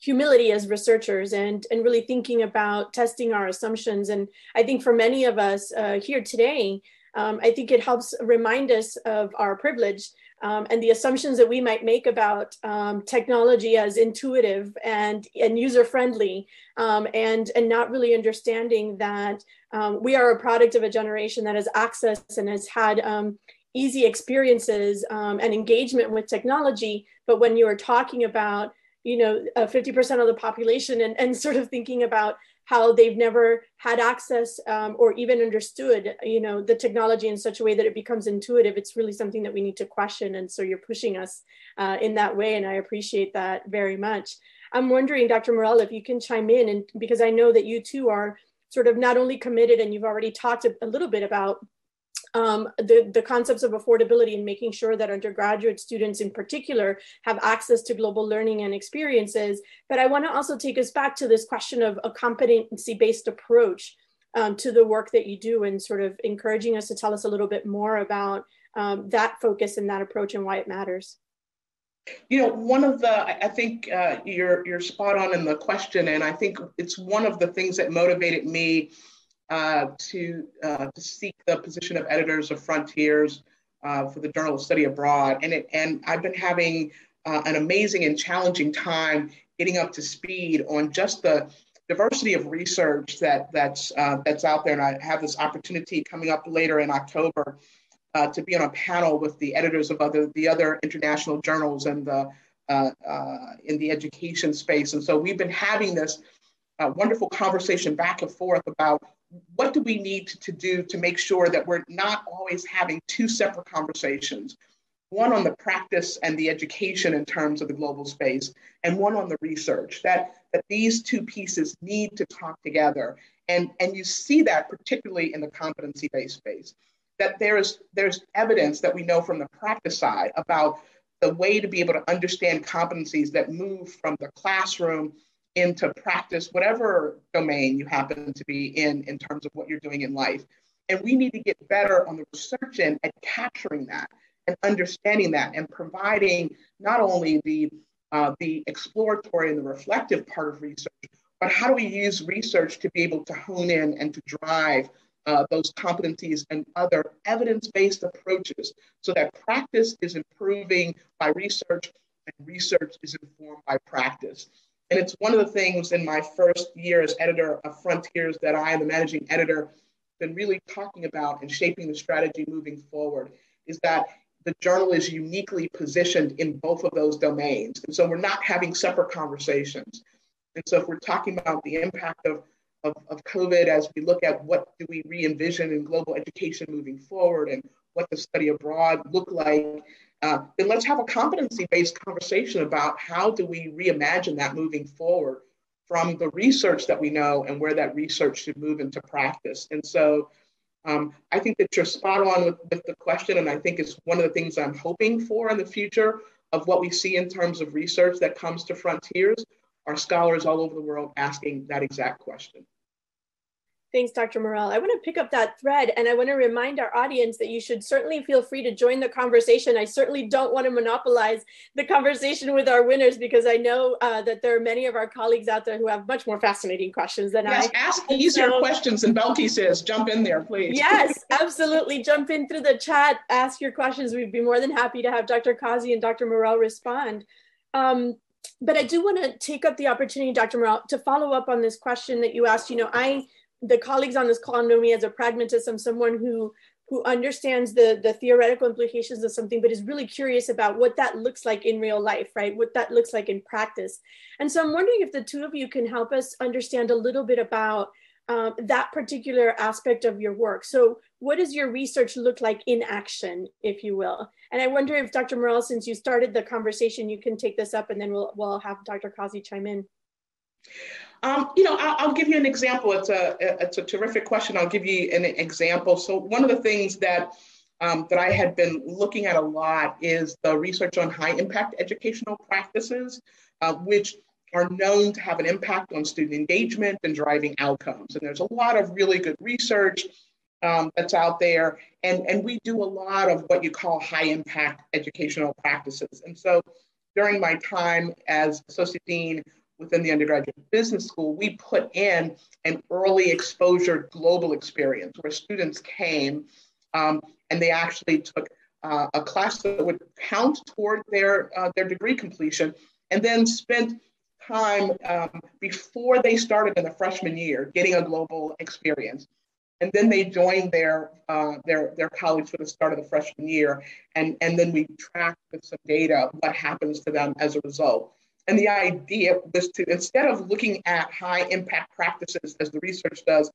humility as researchers and really thinking about testing our assumptions. And I think for many of us here today, I think it helps remind us of our privilege and the assumptions that we might make about technology as intuitive and user-friendly, and not really understanding that we are a product of a generation that has access and has had easy experiences and engagement with technology. But when you are talking about, 50% of the population and sort of thinking about how they've never had access or even understood, the technology in such a way that it becomes intuitive, it's really something that we need to question. And so you're pushing us in that way. And I appreciate that very much. I'm wondering, Dr. Murrell, if you can chime in, and because I know that you too are sort of not only committed, and you've already talked a little bit about the concepts of affordability and making sure that undergraduate students in particular have access to global learning and experiences. But I want to also take us back to this question of a competency-based approach to the work that you do, and sort of encouraging us to tell us a little bit more about that focus and that approach and why it matters. One of I think you're spot on in the question, and I think it's one of the things that motivated me to seek the position of editors of Frontiers for the Journal of Study Abroad. And I've been having an amazing and challenging time getting up to speed on just the diversity of research that's out there. And I have this opportunity coming up later in October to be on a panel with the editors of the other international journals and in the education space. And so we've been having this wonderful conversation back and forth about what do we need to do to make sure that we're not always having two separate conversations, one on the practice and the education in terms of the global space, and one on the research, that these two pieces need to talk together. And you see that particularly in the competency-based space, that there's evidence that we know from the practice side about the way to be able to understand competencies that move from the classroom into practice, whatever domain you happen to be in terms of what you're doing in life. And we need to get better on the research end at capturing that and understanding that and providing not only the exploratory and the reflective part of research, but how do we use research to be able to hone in and to drive those competencies and other evidence-based approaches so that practice is improving by research and research is informed by practice. And it's one of the things in my first year as editor of Frontiers that I, the managing editor, been really talking about and shaping the strategy moving forward, is that the journal is uniquely positioned in both of those domains. And so we're not having separate conversations. And so if we're talking about the impact of COVID as we look at what do we re-envision in global education moving forward and what the study abroad look like, then let's have a competency-based conversation about how do we reimagine that moving forward from the research that we know and where that research should move into practice. And so I think that you're spot on with the question, and I think it's one of the things I'm hoping for in the future of what we see in terms of research that comes to Frontiers, are scholars all over the world asking that exact question. Thanks, Dr. Murrell. I want to pick up that thread, and I want to remind our audience that you should certainly feel free to join the conversation. I certainly don't want to monopolize the conversation with our winners, because I know that there are many of our colleagues out there who have much more fascinating questions than I. Ask easier questions than Belkis says. Jump in there, please. Yes, absolutely. Jump in through the chat, ask your questions. We'd be more than happy to have Dr. Qazi and Dr. Murrell respond. But I do want to take up the opportunity, Dr. Murrell, to follow up on this question that you asked. The colleagues on this call know me as a pragmatist. I'm someone who understands the theoretical implications of something, but is really curious about what that looks like in real life, right? What that looks like in practice. And so I'm wondering if the two of you can help us understand a little bit about that particular aspect of your work. So what does your research look like in action, if you will? And I wonder if Dr. Murrell, since you started the conversation, you can take this up, and then we'll have Dr. Qazi chime in. I'll give you an example. It's a terrific question. I'll give you an example. So one of the things that I had been looking at a lot is the research on high impact educational practices, which are known to have an impact on student engagement and driving outcomes. And there's a lot of really good research that's out there. And we do a lot of what you call high impact educational practices. And so during my time as associate dean within the undergraduate business school, we put in an early exposure global experience where students came and they actually took a class that would count toward their degree completion, and then spent time before they started in the freshman year getting a global experience. And then they joined their colleagues for the start of the freshman year. And then we tracked with some data what happens to them as a result. And the idea was to, instead of looking at high impact practices as the research does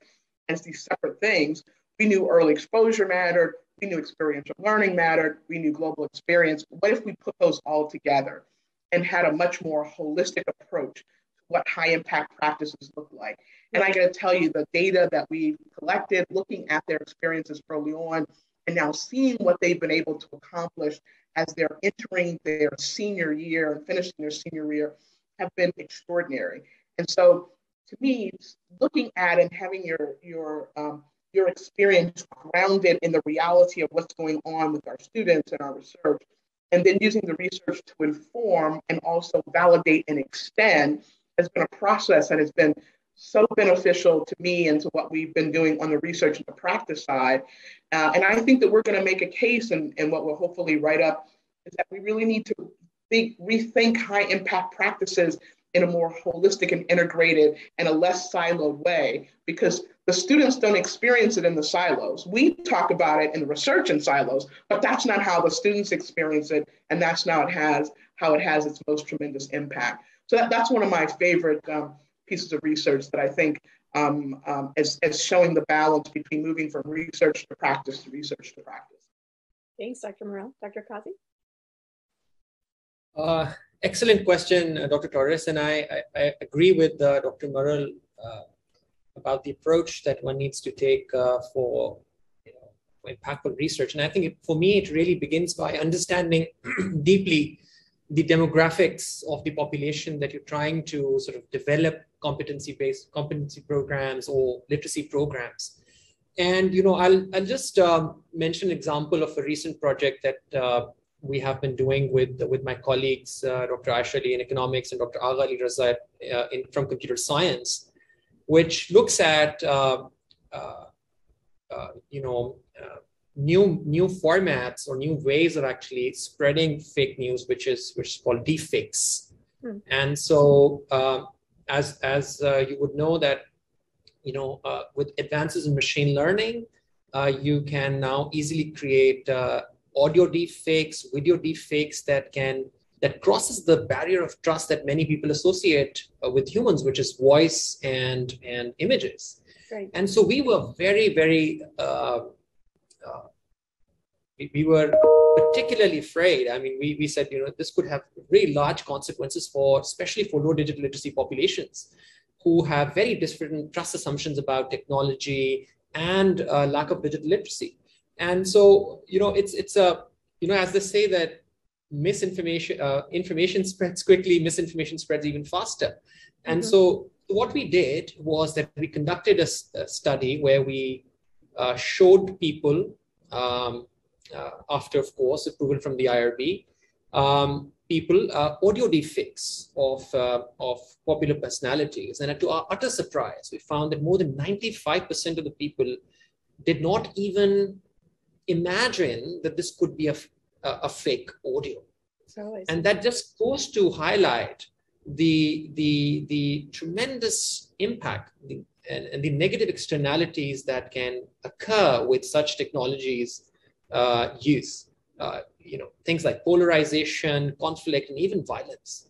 as these separate things, we knew early exposure mattered, we knew experiential learning mattered, we knew global experience. What if we put those all together and had a much more holistic approach to what high impact practices look like? And I gotta tell you, the data that we've collected, looking at their experiences early on, and now seeing what they've been able to accomplish as they're entering their senior year and finishing their senior year, have been extraordinary. And so to me, looking at and having your experience grounded in the reality of what's going on with our students and our research, and then using the research to inform and also validate and extend, has been a process that has been so beneficial to me and to what we've been doing on the research and the practice side. And I think that we're going to make a case, and what we'll hopefully write up, is that we really need to rethink high impact practices in a more holistic and integrated and a less siloed way, because the students don't experience it in the silos. We talk about it in the research in silos, but that's not how the students experience it, and that's not how it has its most tremendous impact. So that's one of my favorite pieces of research that I think is showing the balance between moving from research to practice to research to practice. Thanks, Dr. Murrell. Dr. Qazi? Excellent question, Dr. Torres, and I agree with Dr. Murrell about the approach that one needs to take for impactful research. And I think for me, it really begins by understanding deeply the demographics of the population that you're trying to sort of develop competency programs or literacy programs. And I'll just mention an example of a recent project that we have been doing with my colleagues, Dr. Aisha Ali in economics and Dr. Agha Ali Raza from computer science, which looks at new formats or new ways of actually spreading fake news, which is called deepfakes. And so, as you would know that, with advances in machine learning, you can now easily create audio deepfakes, video deepfakes that crosses the barrier of trust that many people associate with humans, which is voice and images. Right. And so we were very, very we were particularly afraid. I mean, we said, this could have really large consequences especially for low digital literacy populations who have very different trust assumptions about technology and lack of digital literacy. And so, it's as they say that information spreads quickly, misinformation spreads even faster. And so what we did was that we conducted a study where we showed people, after, of course, approval from the IRB, audio deepfakes of popular personalities. And to our utter surprise, we found that more than 95% of the people did not even imagine that this could be a fake audio. And that just goes to highlight the tremendous impact and the negative externalities that can occur with such technologies use. Things like polarization, conflict, and even violence.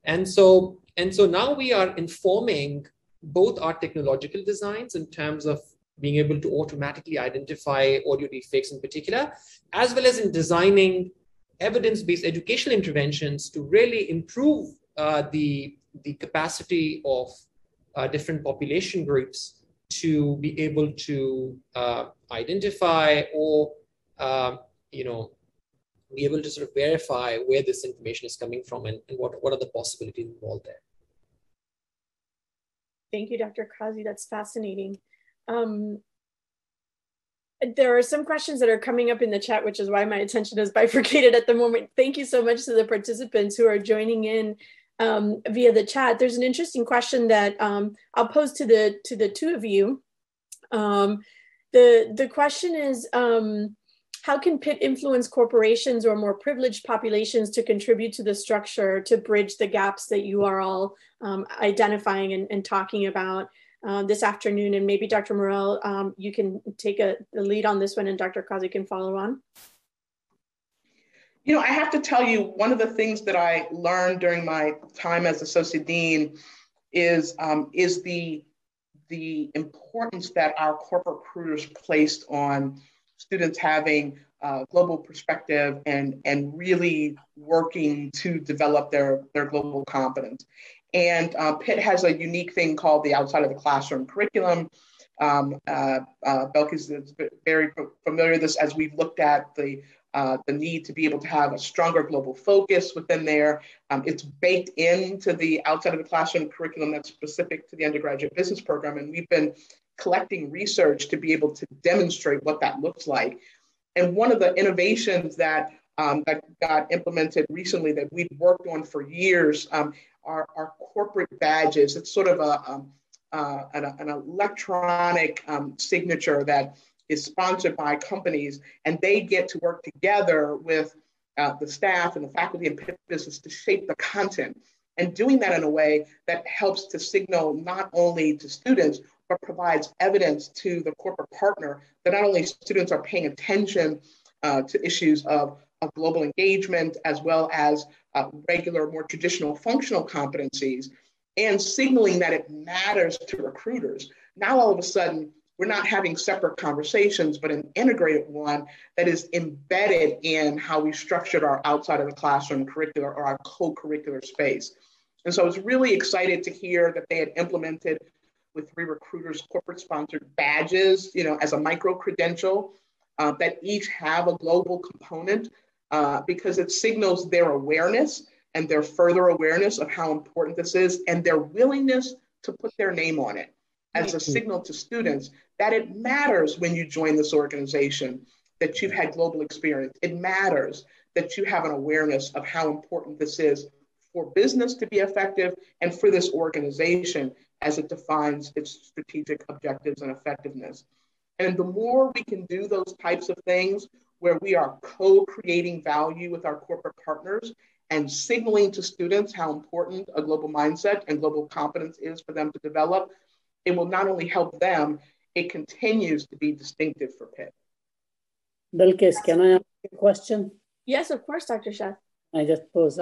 And so now we are informing both our technological designs in terms of being able to automatically identify audio deepfakes in particular, as well as in designing evidence-based educational interventions to really improve the capacity of different population groups to be able to identify or be able to sort of verify where this information is coming from and what are the possibilities involved there. Thank you, Dr. Qazi. That's fascinating. There are some questions that are coming up in the chat, which is why my attention is bifurcated at the moment. Thank you so much to the participants who are joining in via the chat. There's an interesting question that I'll pose to the two of you. The question is, how can Pitt influence corporations or more privileged populations to contribute to the structure to bridge the gaps that you are all identifying and talking about this afternoon? And maybe Dr. Murrell, you can take the lead on this one, and Dr. Qazi can follow on. You know, I have to tell you, one of the things that I learned during my time as Associate Dean is the importance that our corporate recruiters placed on students having global perspective and really working to develop their global competence. And Pitt has a unique thing called the outside of the classroom curriculum. Belkis is very familiar with this as we've looked at the need to be able to have a stronger global focus within there. It's baked into the outside of the classroom curriculum that's specific to the undergraduate business program. And we've been collecting research to be able to demonstrate what that looks like. And one of the innovations that got implemented recently that we've worked on for years are corporate badges. It's sort of an electronic signature that is sponsored by companies, and they get to work together with the staff and the faculty and Pitt business to shape the content, and doing that in a way that helps to signal not only to students, but provides evidence to the corporate partner that not only students are paying attention to issues of global engagement, as well as regular, more traditional functional competencies, and signaling that it matters to recruiters. Now, all of a sudden, we're not having separate conversations, but an integrated one that is embedded in how we structured our outside of the classroom curricular or our co-curricular space. And so I was really excited to hear that they had implemented with 3 recruiters corporate sponsored badges, you know, as a micro credential that each have a global component because it signals their awareness and their further awareness of how important this is and their willingness to put their name on it as a signal to students that it matters when you join this organization that you've had global experience. It matters that you have an awareness of how important this is for business to be effective and for this organization as it defines its strategic objectives and effectiveness. And the more we can do those types of things where we are co-creating value with our corporate partners and signaling to students how important a global mindset and global competence is for them to develop, it will not only help them, it continues to be distinctive for Pitt. Belkis, can I ask a question? Yes, of course, Dr. Sheth. I just pose,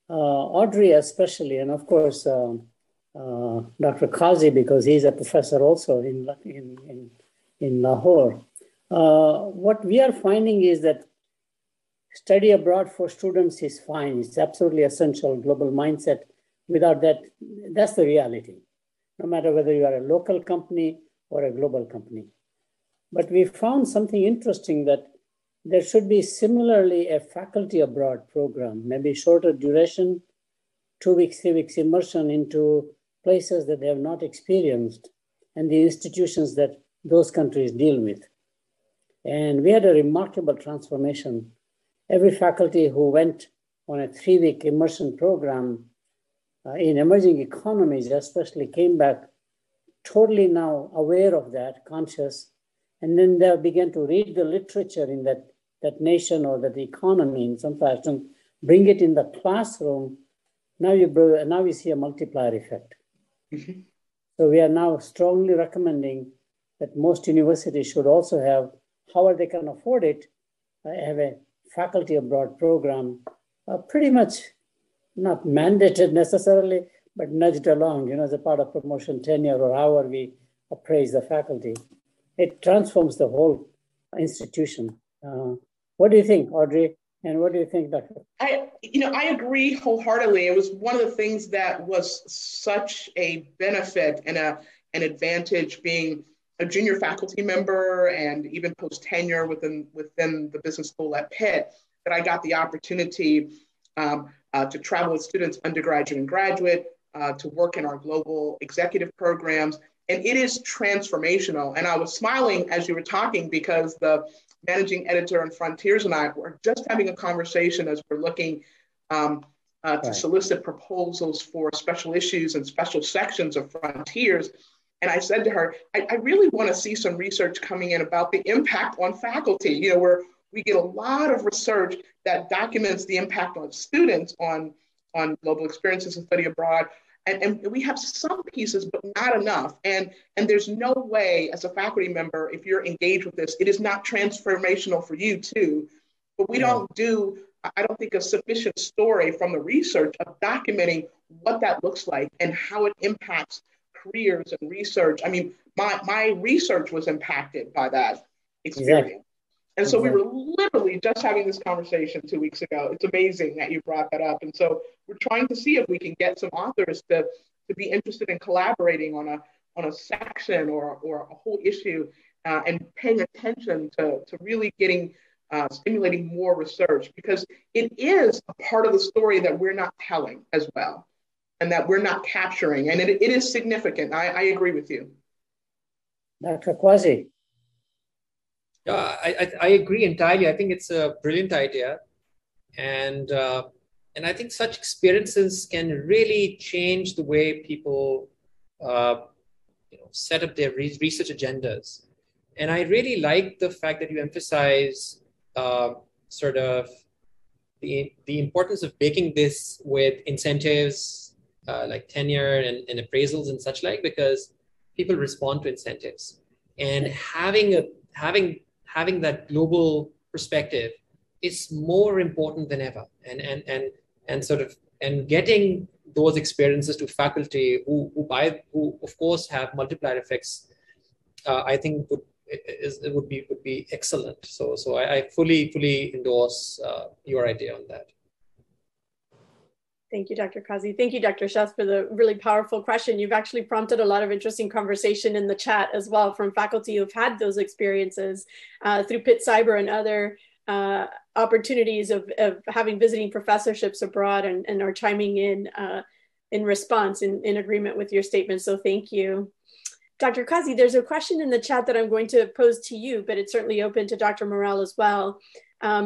Audrey especially, and of course, Dr. Qazi, because he's a professor also in Lahore. What we are finding is that study abroad for students is fine. It's absolutely essential, global mindset. Without that, that's the reality, no matter whether you are a local company or a global company. But we found something interesting that there should be similarly a faculty abroad program, maybe shorter duration, 2 weeks, 3 weeks immersion into places that they have not experienced and the institutions that those countries deal with. And we had a remarkable transformation. Every faculty who went on a 3-week immersion program in emerging economies especially came back totally now aware of that, conscious, and then they began to read the literature in that nation or that economy in some fashion, bring it in the classroom. Now we see a multiplier effect. Mm-hmm. So we are now strongly recommending that most universities should also have, however they can afford it, have a faculty abroad program, pretty much not mandated necessarily, but nudged along, as a part of promotion tenure or however we appraise the faculty. It transforms the whole institution. What do you think, Audrey? And what do you think, Dr.? I agree wholeheartedly. It was one of the things that was such a benefit and an advantage being a junior faculty member and even post tenure within the business school at Pitt, that I got the opportunity to travel with students, undergraduate and graduate, to work in our global executive programs. And it is transformational. And I was smiling as you were talking because the managing editor on Frontiers and I were just having a conversation as we're looking to solicit proposals for special issues and special sections of Frontiers. And I said to her, I really want to see some research coming in about the impact on faculty. We're we get a lot of research that documents the impact on students on global experiences and study abroad. And we have some pieces, but not enough. And there's no way as a faculty member, if you're engaged with this, it is not transformational for you too. But we don't do, I don't think, a sufficient story from the research of documenting what that looks like and how it impacts careers and research. I mean, my research was impacted by that experience. Exactly. And so we were literally just having this conversation 2 weeks ago. It's amazing that you brought that up. And so we're trying to see if we can get some authors to be interested in collaborating on a section or a whole issue and paying attention to really getting stimulating more research, because it is a part of the story that we're not telling as well and that we're not capturing. And it is significant. I agree with you. Dr. Qazi. I agree entirely. I think it's a brilliant idea. And I think such experiences can really change the way people set up their research agendas. And I really like the fact that you emphasize sort of the importance of baking this with incentives like tenure and appraisals and such like, because people respond to incentives. And having that global perspective is more important than ever. And getting those experiences to faculty who of course have multiplier effects, I think would be excellent. So I fully endorse your idea on that. Thank you, Dr. Qazi. Thank you, Dr. Sheth, for the really powerful question. You've actually prompted a lot of interesting conversation in the chat as well from faculty who've had those experiences through Pitt Cyber and other opportunities of having visiting professorships abroad and are chiming in response in agreement with your statement. So thank you. Dr. Qazi, there's a question in the chat that I'm going to pose to you, but it's certainly open to Dr. Murrell as well.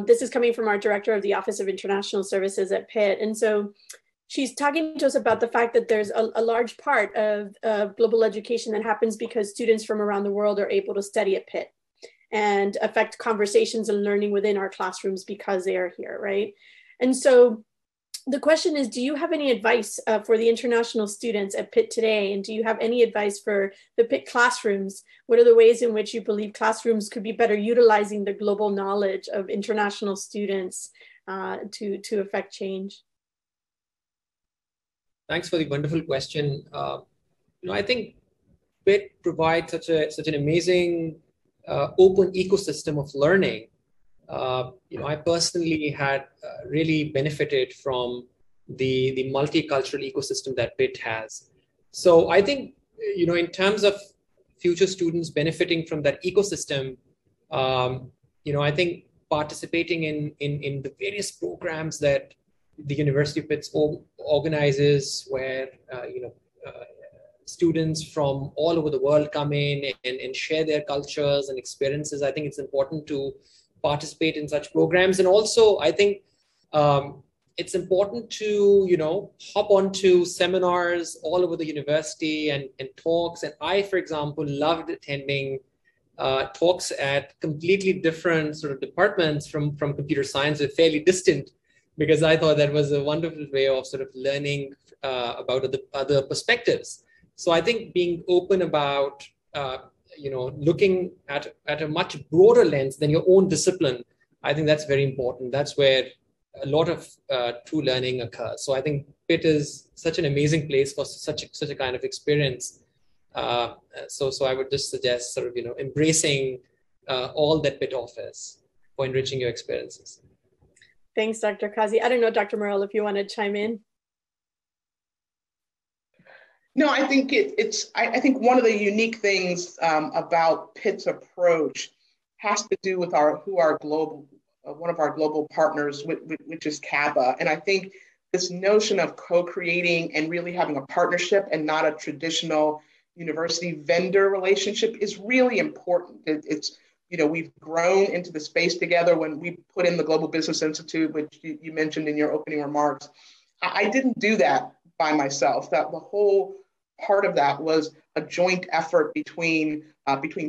This is coming from our director of the Office of International Services at Pitt. And so she's talking to us about the fact that there's a large part of global education that happens because students from around the world are able to study at Pitt and affect conversations and learning within our classrooms because they are here, right? And so the question is, do you have any advice for the international students at Pitt today? And do you have any advice for the Pitt classrooms? What are the ways in which you believe classrooms could be better utilizing the global knowledge of international students to affect change? Thanks for the wonderful question. I think Pitt provides such an amazing open ecosystem of learning. I personally had really benefited from the multicultural ecosystem that Pitt has. So I think, in terms of future students benefiting from that ecosystem, I think participating in the various programs that the University of Pitt organizes, where students from all over the world come in and share their cultures and experiences. I think it's important to participate in such programs. And also, I think it's important to, hop onto seminars all over the university and talks. And I, for example, loved attending talks at completely different sort of departments from computer science, they're fairly distant, because I thought that was a wonderful way of sort of learning about other perspectives. So I think being open about looking at a much broader lens than your own discipline, I think that's very important. That's where a lot of true learning occurs. So I think Pitt is such an amazing place for such a kind of experience. So I would just suggest sort of embracing all that Pitt offers for enriching your experiences. Thanks, Dr. Qazi. I don't know, Dr. Murrell, if you want to chime in. No, I think I think one of the unique things about Pitt's approach has to do with one of our global partners, which is CAPA. And I think this notion of co-creating and really having a partnership and not a traditional university vendor relationship is really important. It's we've grown into the space together when we put in the Global Business Institute, which you mentioned in your opening remarks. I didn't do that by myself. That the whole part of that was a joint effort between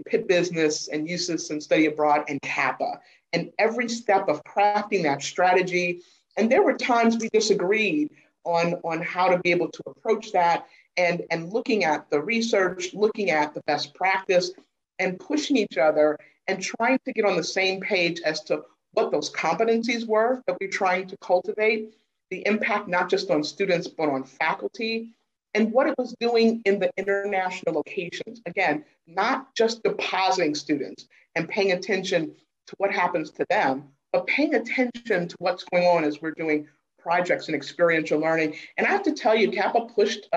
Pitt Business and USIS and Study Abroad and CAPA. and every step of crafting that strategy. And there were times we disagreed on how to be able to approach that, and looking at the research, looking at the best practice, and pushing each other and trying to get on the same page as to what those competencies were that we're trying to cultivate, the impact not just on students, but on faculty, and what it was doing in the international locations. Again, not just depositing students and paying attention to what happens to them, but paying attention to what's going on as we're doing projects and experiential learning. And I have to tell you, CAPA pushed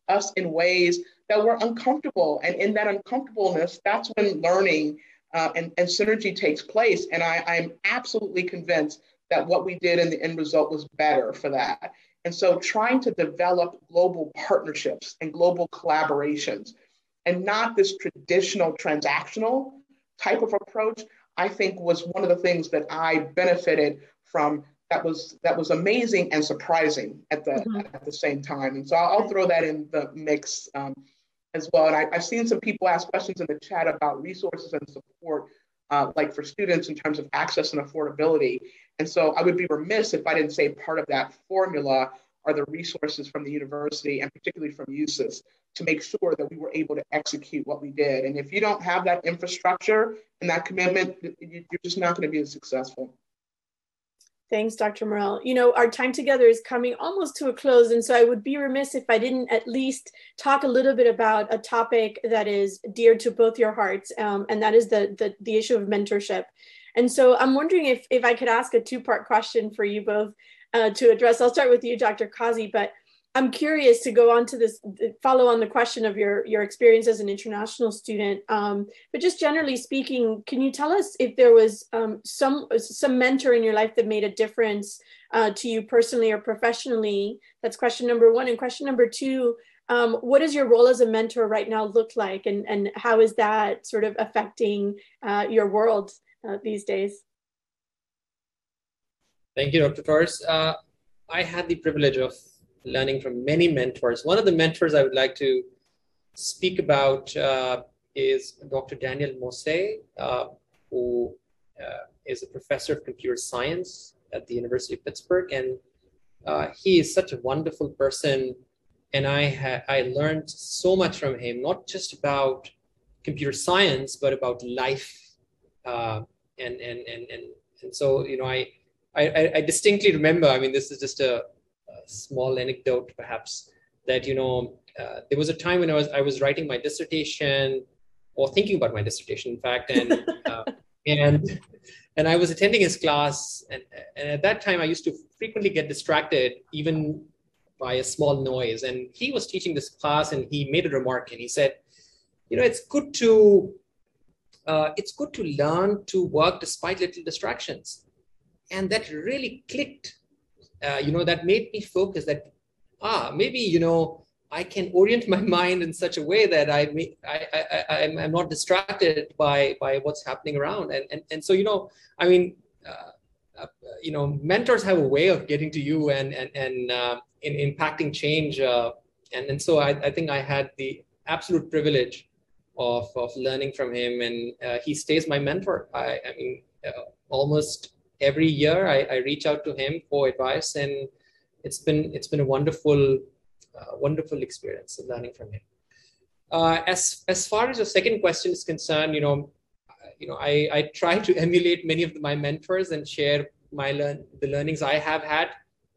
us in ways that were uncomfortable. And in that uncomfortableness, that's when learning and synergy takes place. And I'm absolutely convinced that what we did in the end result was better for that. And so trying to develop global partnerships and global collaborations, and not this traditional transactional type of approach, I think was one of the things that I benefited from that was amazing and surprising at the same time. And so I'll throw that in the mix as well. And I've seen some people ask questions in the chat about resources and support, like for students in terms of access and affordability. And so I would be remiss if I didn't say part of that formula are the resources from the university, and particularly from USIS, to make sure that we were able to execute what we did. And if you don't have that infrastructure and that commitment, you're just not going to be as successful. Thanks, Dr. Murrell. You know, our time together is coming almost to a close, and so I would be remiss if I didn't at least talk a little bit about a topic that is dear to both your hearts, and that is the issue of mentorship. And so I'm wondering if I could ask a two-part question for you both to address. I'll start with you, Dr. Qazi, but I'm curious to go on to this, follow on the question of your experience as an international student. But just generally speaking, can you tell us if there was some mentor in your life that made a difference to you personally or professionally? That's question number one. And question number two, what does your role as a mentor right now look like? And how is that sort of affecting your world these days? Thank you, Dr. Torres. I had the privilege of learning from many mentors. One of the mentors I would like to speak about is Dr. Daniel Mose, who is a professor of computer science at the University of Pittsburgh. And he is such a wonderful person. And I learned so much from him, not just about computer science, but about life. And so, you know, I distinctly remember, I mean, this is just a small anecdote perhaps, that, you know, there was a time when I was writing my dissertation, or thinking about my dissertation, in fact, and I was attending his class, and at that time I used to frequently get distracted even by a small noise. And he was teaching this class, and he made a remark, and he said, you know, it's good to learn to work despite little distractions. And that really clicked. You know, that made me focus that, maybe, you know, I can orient my mind in such a way that I'm not distracted by what's happening around. And so, you know, I mean, you know, mentors have a way of getting to you and in impacting change. And so I think I had the absolute privilege of learning from him, and he stays my mentor. I mean, almost every year I reach out to him for advice, and it's been a wonderful experience of learning from him. As far as your second question is concerned, you know, I try to emulate many of my mentors and share the learnings I have had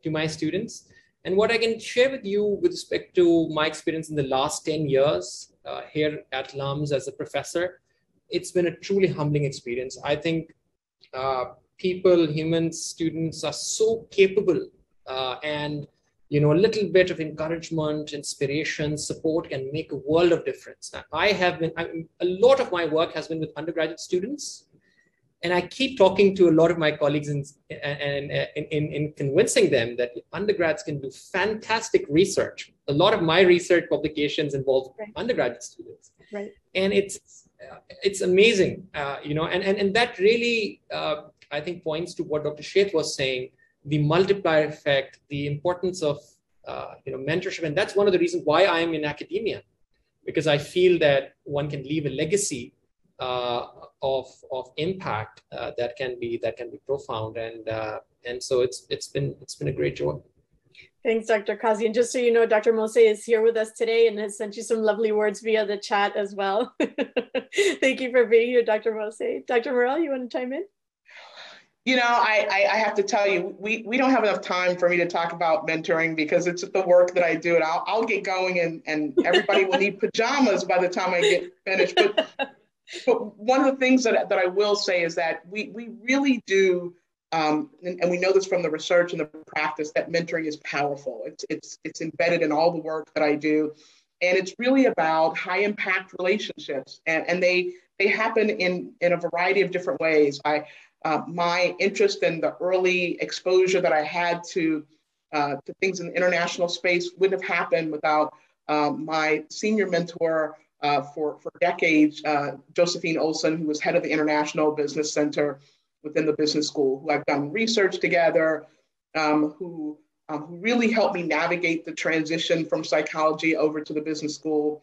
to my students. And what I can share with you with respect to my experience in the last 10 years here at LUMS as a professor, it's been a truly humbling experience. I think students are so capable, and, you know, a little bit of encouragement, inspiration, support can make a world of difference. Now, a lot of my work has been with undergraduate students, and I keep talking to a lot of my colleagues in convincing them that undergrads can do fantastic research. A lot of my research publications involve undergraduate students, right? And it's amazing, you know, and that really, I think, points to what Dr. Sheth was saying, the multiplier effect, the importance of you know, mentorship. And that's one of the reasons why I am in academia, because I feel that one can leave a legacy of impact that can be profound, and so it's been a great joy. Thanks, Dr. Qazi. And just so you know, Dr. Mose is here with us today and has sent you some lovely words via the chat as well. Thank you for being here, Dr. Mose. Dr. Murrell, you want to chime in? You know, I have to tell you, we don't have enough time for me to talk about mentoring because it's the work that I do, and I'll get going and everybody will need pajamas by the time I get finished. But one of the things that I will say is that we really do, and we know this from the research and the practice, that mentoring is powerful. It's embedded in all the work that I do, and it's really about high impact relationships, and they happen in a variety of different ways. My interest in the early exposure that I had to things in the international space wouldn't have happened without my senior mentor for decades, Josephine Olson, who was head of the International Business Center within the business school, who I've done research together, who really helped me navigate the transition from psychology over to the business school.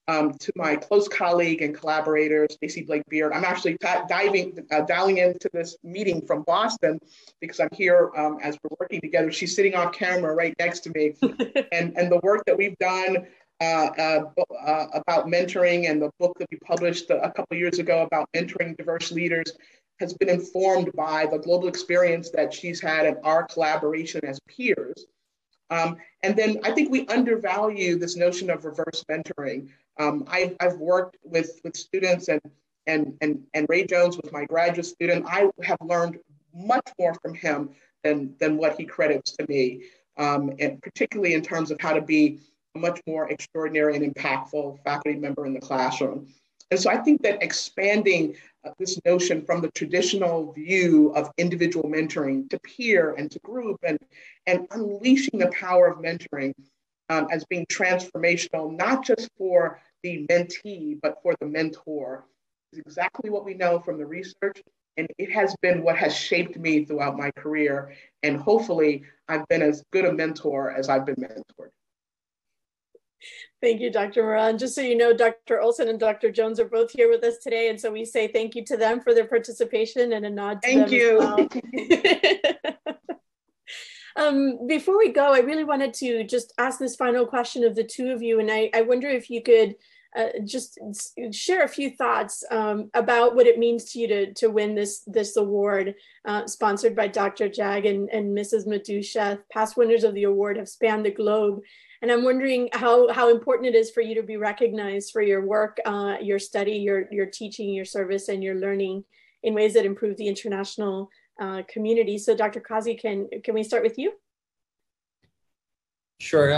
To my close colleague and collaborator, Stacey Blake Beard. I'm actually dialing into this meeting from Boston because I'm here as we're working together. She's sitting off camera right next to me. and the work that we've done about mentoring and the book that we published a couple of years ago about mentoring diverse leaders has been informed by the global experience that she's had and our collaboration as peers. And then I think we undervalue this notion of reverse mentoring. I've worked with students and Ray Jones was my graduate student. I have learned much more from him than what he credits to me, and particularly in terms of how to be a much more extraordinary and impactful faculty member in the classroom. And so I think that expanding this notion from the traditional view of individual mentoring to peer and to group and unleashing the power of mentoring as being transformational, not just for the mentee, but for the mentor, is exactly what we know from the research. And it has been what has shaped me throughout my career. And hopefully I've been as good a mentor as I've been mentored. Thank you, Dr. Murrell. And just so you know, Dr. Olson and Dr. Jones are both here with us today. And so we say thank you to them for their participation and a nod to them as well. Before we go, I really wanted to just ask this final question of the two of you. And I wonder if you could just share a few thoughts about what it means to you to win this award sponsored by Dr. Jag and Mrs. Madhu Sheth. Past winners of the award have spanned the globe. And I'm wondering how important it is for you to be recognized for your work, your study, your teaching, your service, and your learning in ways that improve the international community. So Dr. Qazi, can we start with you? Sure.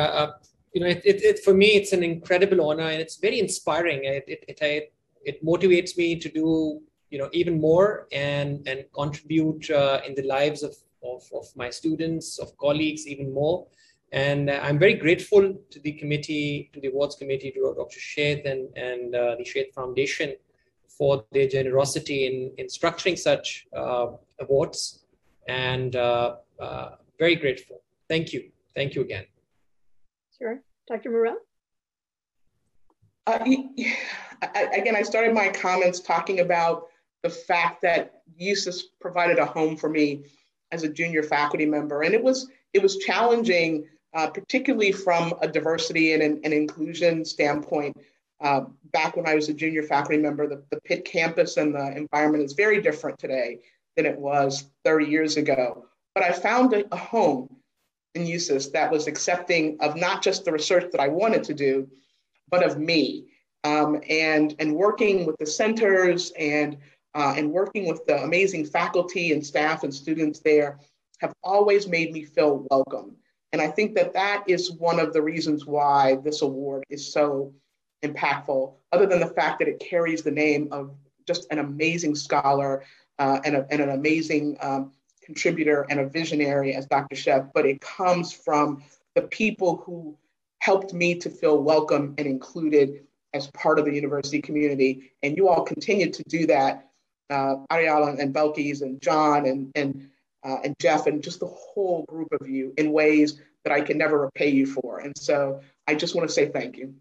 For me, it's an incredible honor and it's very inspiring. It motivates me to do, even more and contribute in the lives of my students, of colleagues, even more. And I'm very grateful to the committee, to the awards committee, to Dr. Sheth and the Sheth Foundation for their generosity in structuring such awards, and very grateful. Thank you. Thank you again. Sure. Dr. Murrell? Again, I started my comments talking about the fact that USIS provided a home for me as a junior faculty member. And it was challenging, particularly from a diversity and an inclusion standpoint. Back when I was a junior faculty member, the Pitt campus and the environment is very different today than it was 30 years ago. But I found a home in USIS that was accepting of not just the research that I wanted to do, but of me. And working with the centers and working with the amazing faculty and staff and students there have always made me feel welcome. And I think that is one of the reasons why this award is so impactful, other than the fact that it carries the name of just an amazing scholar and an amazing contributor and a visionary as Dr. Sheth, but it comes from the people who helped me to feel welcome and included as part of the university community. And you all continue to do that, Ariala and Belkis and John and Jeff and just the whole group of you in ways that I can never repay you for. And so I just want to say thank you.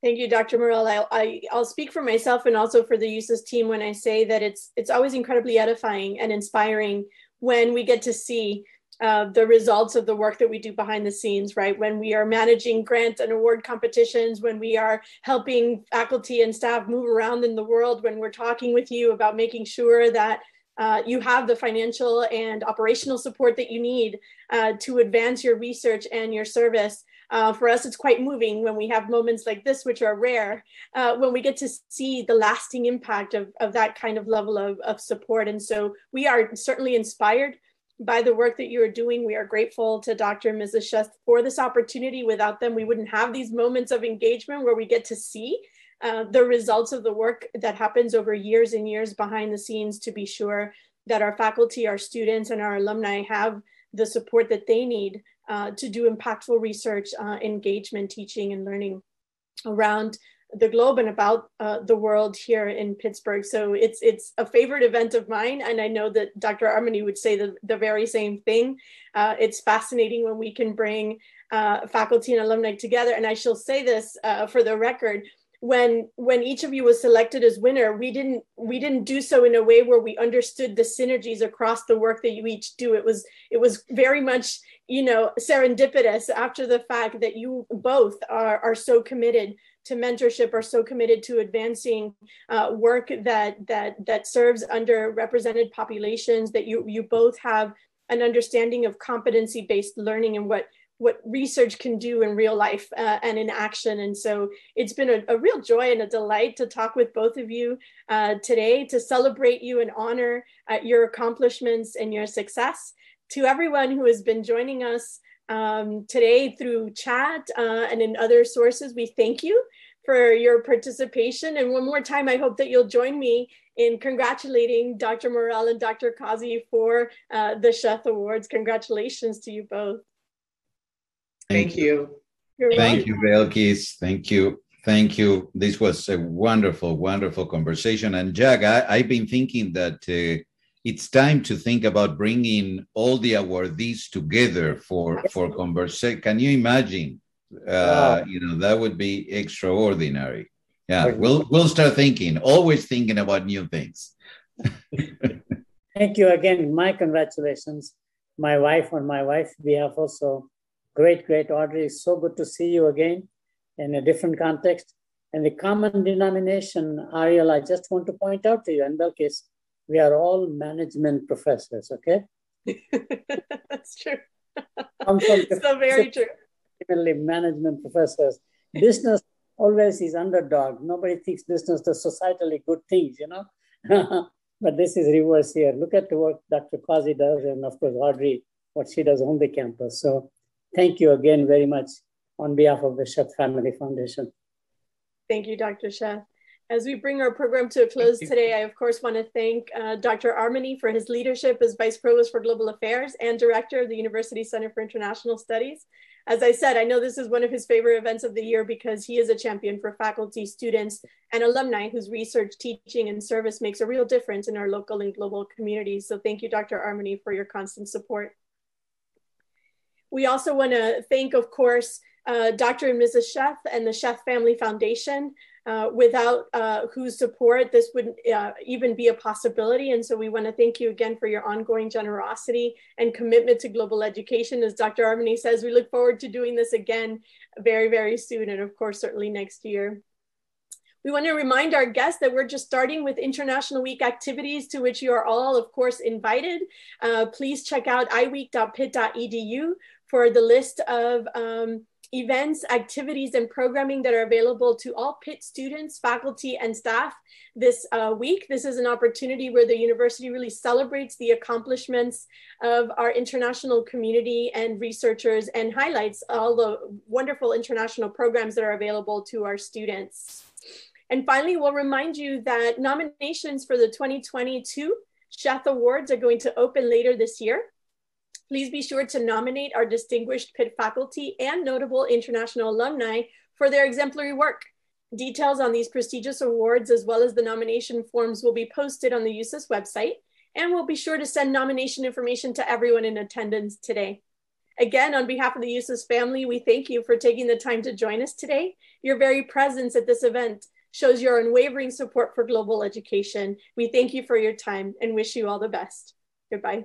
Thank you, Dr. Murrell. I'll speak for myself and also for the USIS team when I say that it's always incredibly edifying and inspiring when we get to see the results of the work that we do behind the scenes, right? When we are managing grant and award competitions, when we are helping faculty and staff move around in the world, when we're talking with you about making sure that you have the financial and operational support that you need to advance your research and your service. For us, it's quite moving when we have moments like this, which are rare, when we get to see the lasting impact of that kind of level of support. And so we are certainly inspired by the work that you're doing. We are grateful to Dr. and Mrs. Sheth for this opportunity. Without them, we wouldn't have these moments of engagement where we get to see the results of the work that happens over years and years behind the scenes to be sure that our faculty, our students, and our alumni have the support that they need to do impactful research, engagement, teaching, and learning around the globe and about the world here in Pittsburgh. So it's a favorite event of mine, and I know that Dr. Armani would say the very same thing. It's fascinating when we can bring faculty and alumni together, and I shall say this for the record. When each of you was selected as winner, we didn't do so in a way where we understood the synergies across the work that you each do. It was very much, serendipitous after the fact that you both are so committed to mentorship, are so committed to advancing work that serves underrepresented populations, that you both have an understanding of competency-based learning and what research can do in real life and in action. And so it's been a real joy and a delight to talk with both of you today, to celebrate you and honor your accomplishments and your success. To everyone who has been joining us today through chat and in other sources, we thank you for your participation. And one more time, I hope that you'll join me in congratulating Dr. Murrell and Dr. Qazi for the Sheth Awards. Congratulations to you both. Thank you. Thank you, Belkis. Thank you. Thank you. This was a wonderful, wonderful conversation. And Jag, I've been thinking that it's time to think about bringing all the awardees together for conversation. Can you imagine? That would be extraordinary. Yeah, we'll start thinking, always thinking about new things. Thank you again. My congratulations. My wife, on my wife's behalf also. Great, Audrey. It's so good to see you again in a different context. And the common denomination, Ariel, I just want to point out to you, and Belkis, we are all management professors, okay? That's true. So very true. Management professors. Business always is underdog. Nobody thinks business does societally good things, But this is reverse here. Look at the work Dr. Qazi does, and of course, Audrey, what she does on the campus. So thank you again very much on behalf of the Sheth Family Foundation. Thank you, Dr. Sheth. As we bring our program to a close today, I of course want to thank Dr. Armani for his leadership as Vice Provost for Global Affairs and Director of the University Center for International Studies. As I said, I know this is one of his favorite events of the year because he is a champion for faculty, students, and alumni whose research, teaching, and service makes a real difference in our local and global communities. So thank you, Dr. Armani, for your constant support. We also want to thank, of course, Dr. and Mrs. Sheth and the Sheth Family Foundation, without whose support this wouldn't even be a possibility. And so we want to thank you again for your ongoing generosity and commitment to global education. As Dr. Armani says, we look forward to doing this again very, very soon. And of course, certainly next year. We want to remind our guests that we're just starting with International Week activities to which you are all, of course, invited. Please check out iweek.pitt.edu for the list of events, activities, and programming that are available to all Pitt students, faculty, and staff this week. This is an opportunity where the university really celebrates the accomplishments of our international community and researchers and highlights all the wonderful international programs that are available to our students. And finally, we'll remind you that nominations for the 2022 Sheth Awards are going to open later this year. Please be sure to nominate our distinguished Pitt faculty and notable international alumni for their exemplary work. Details on these prestigious awards, as well as the nomination forms, will be posted on the USIS website, and we'll be sure to send nomination information to everyone in attendance today. Again, on behalf of the Mrs family, we thank you for taking the time to join us today. Your very presence at this event shows your unwavering support for global education. We thank you for your time and wish you all the best. Goodbye.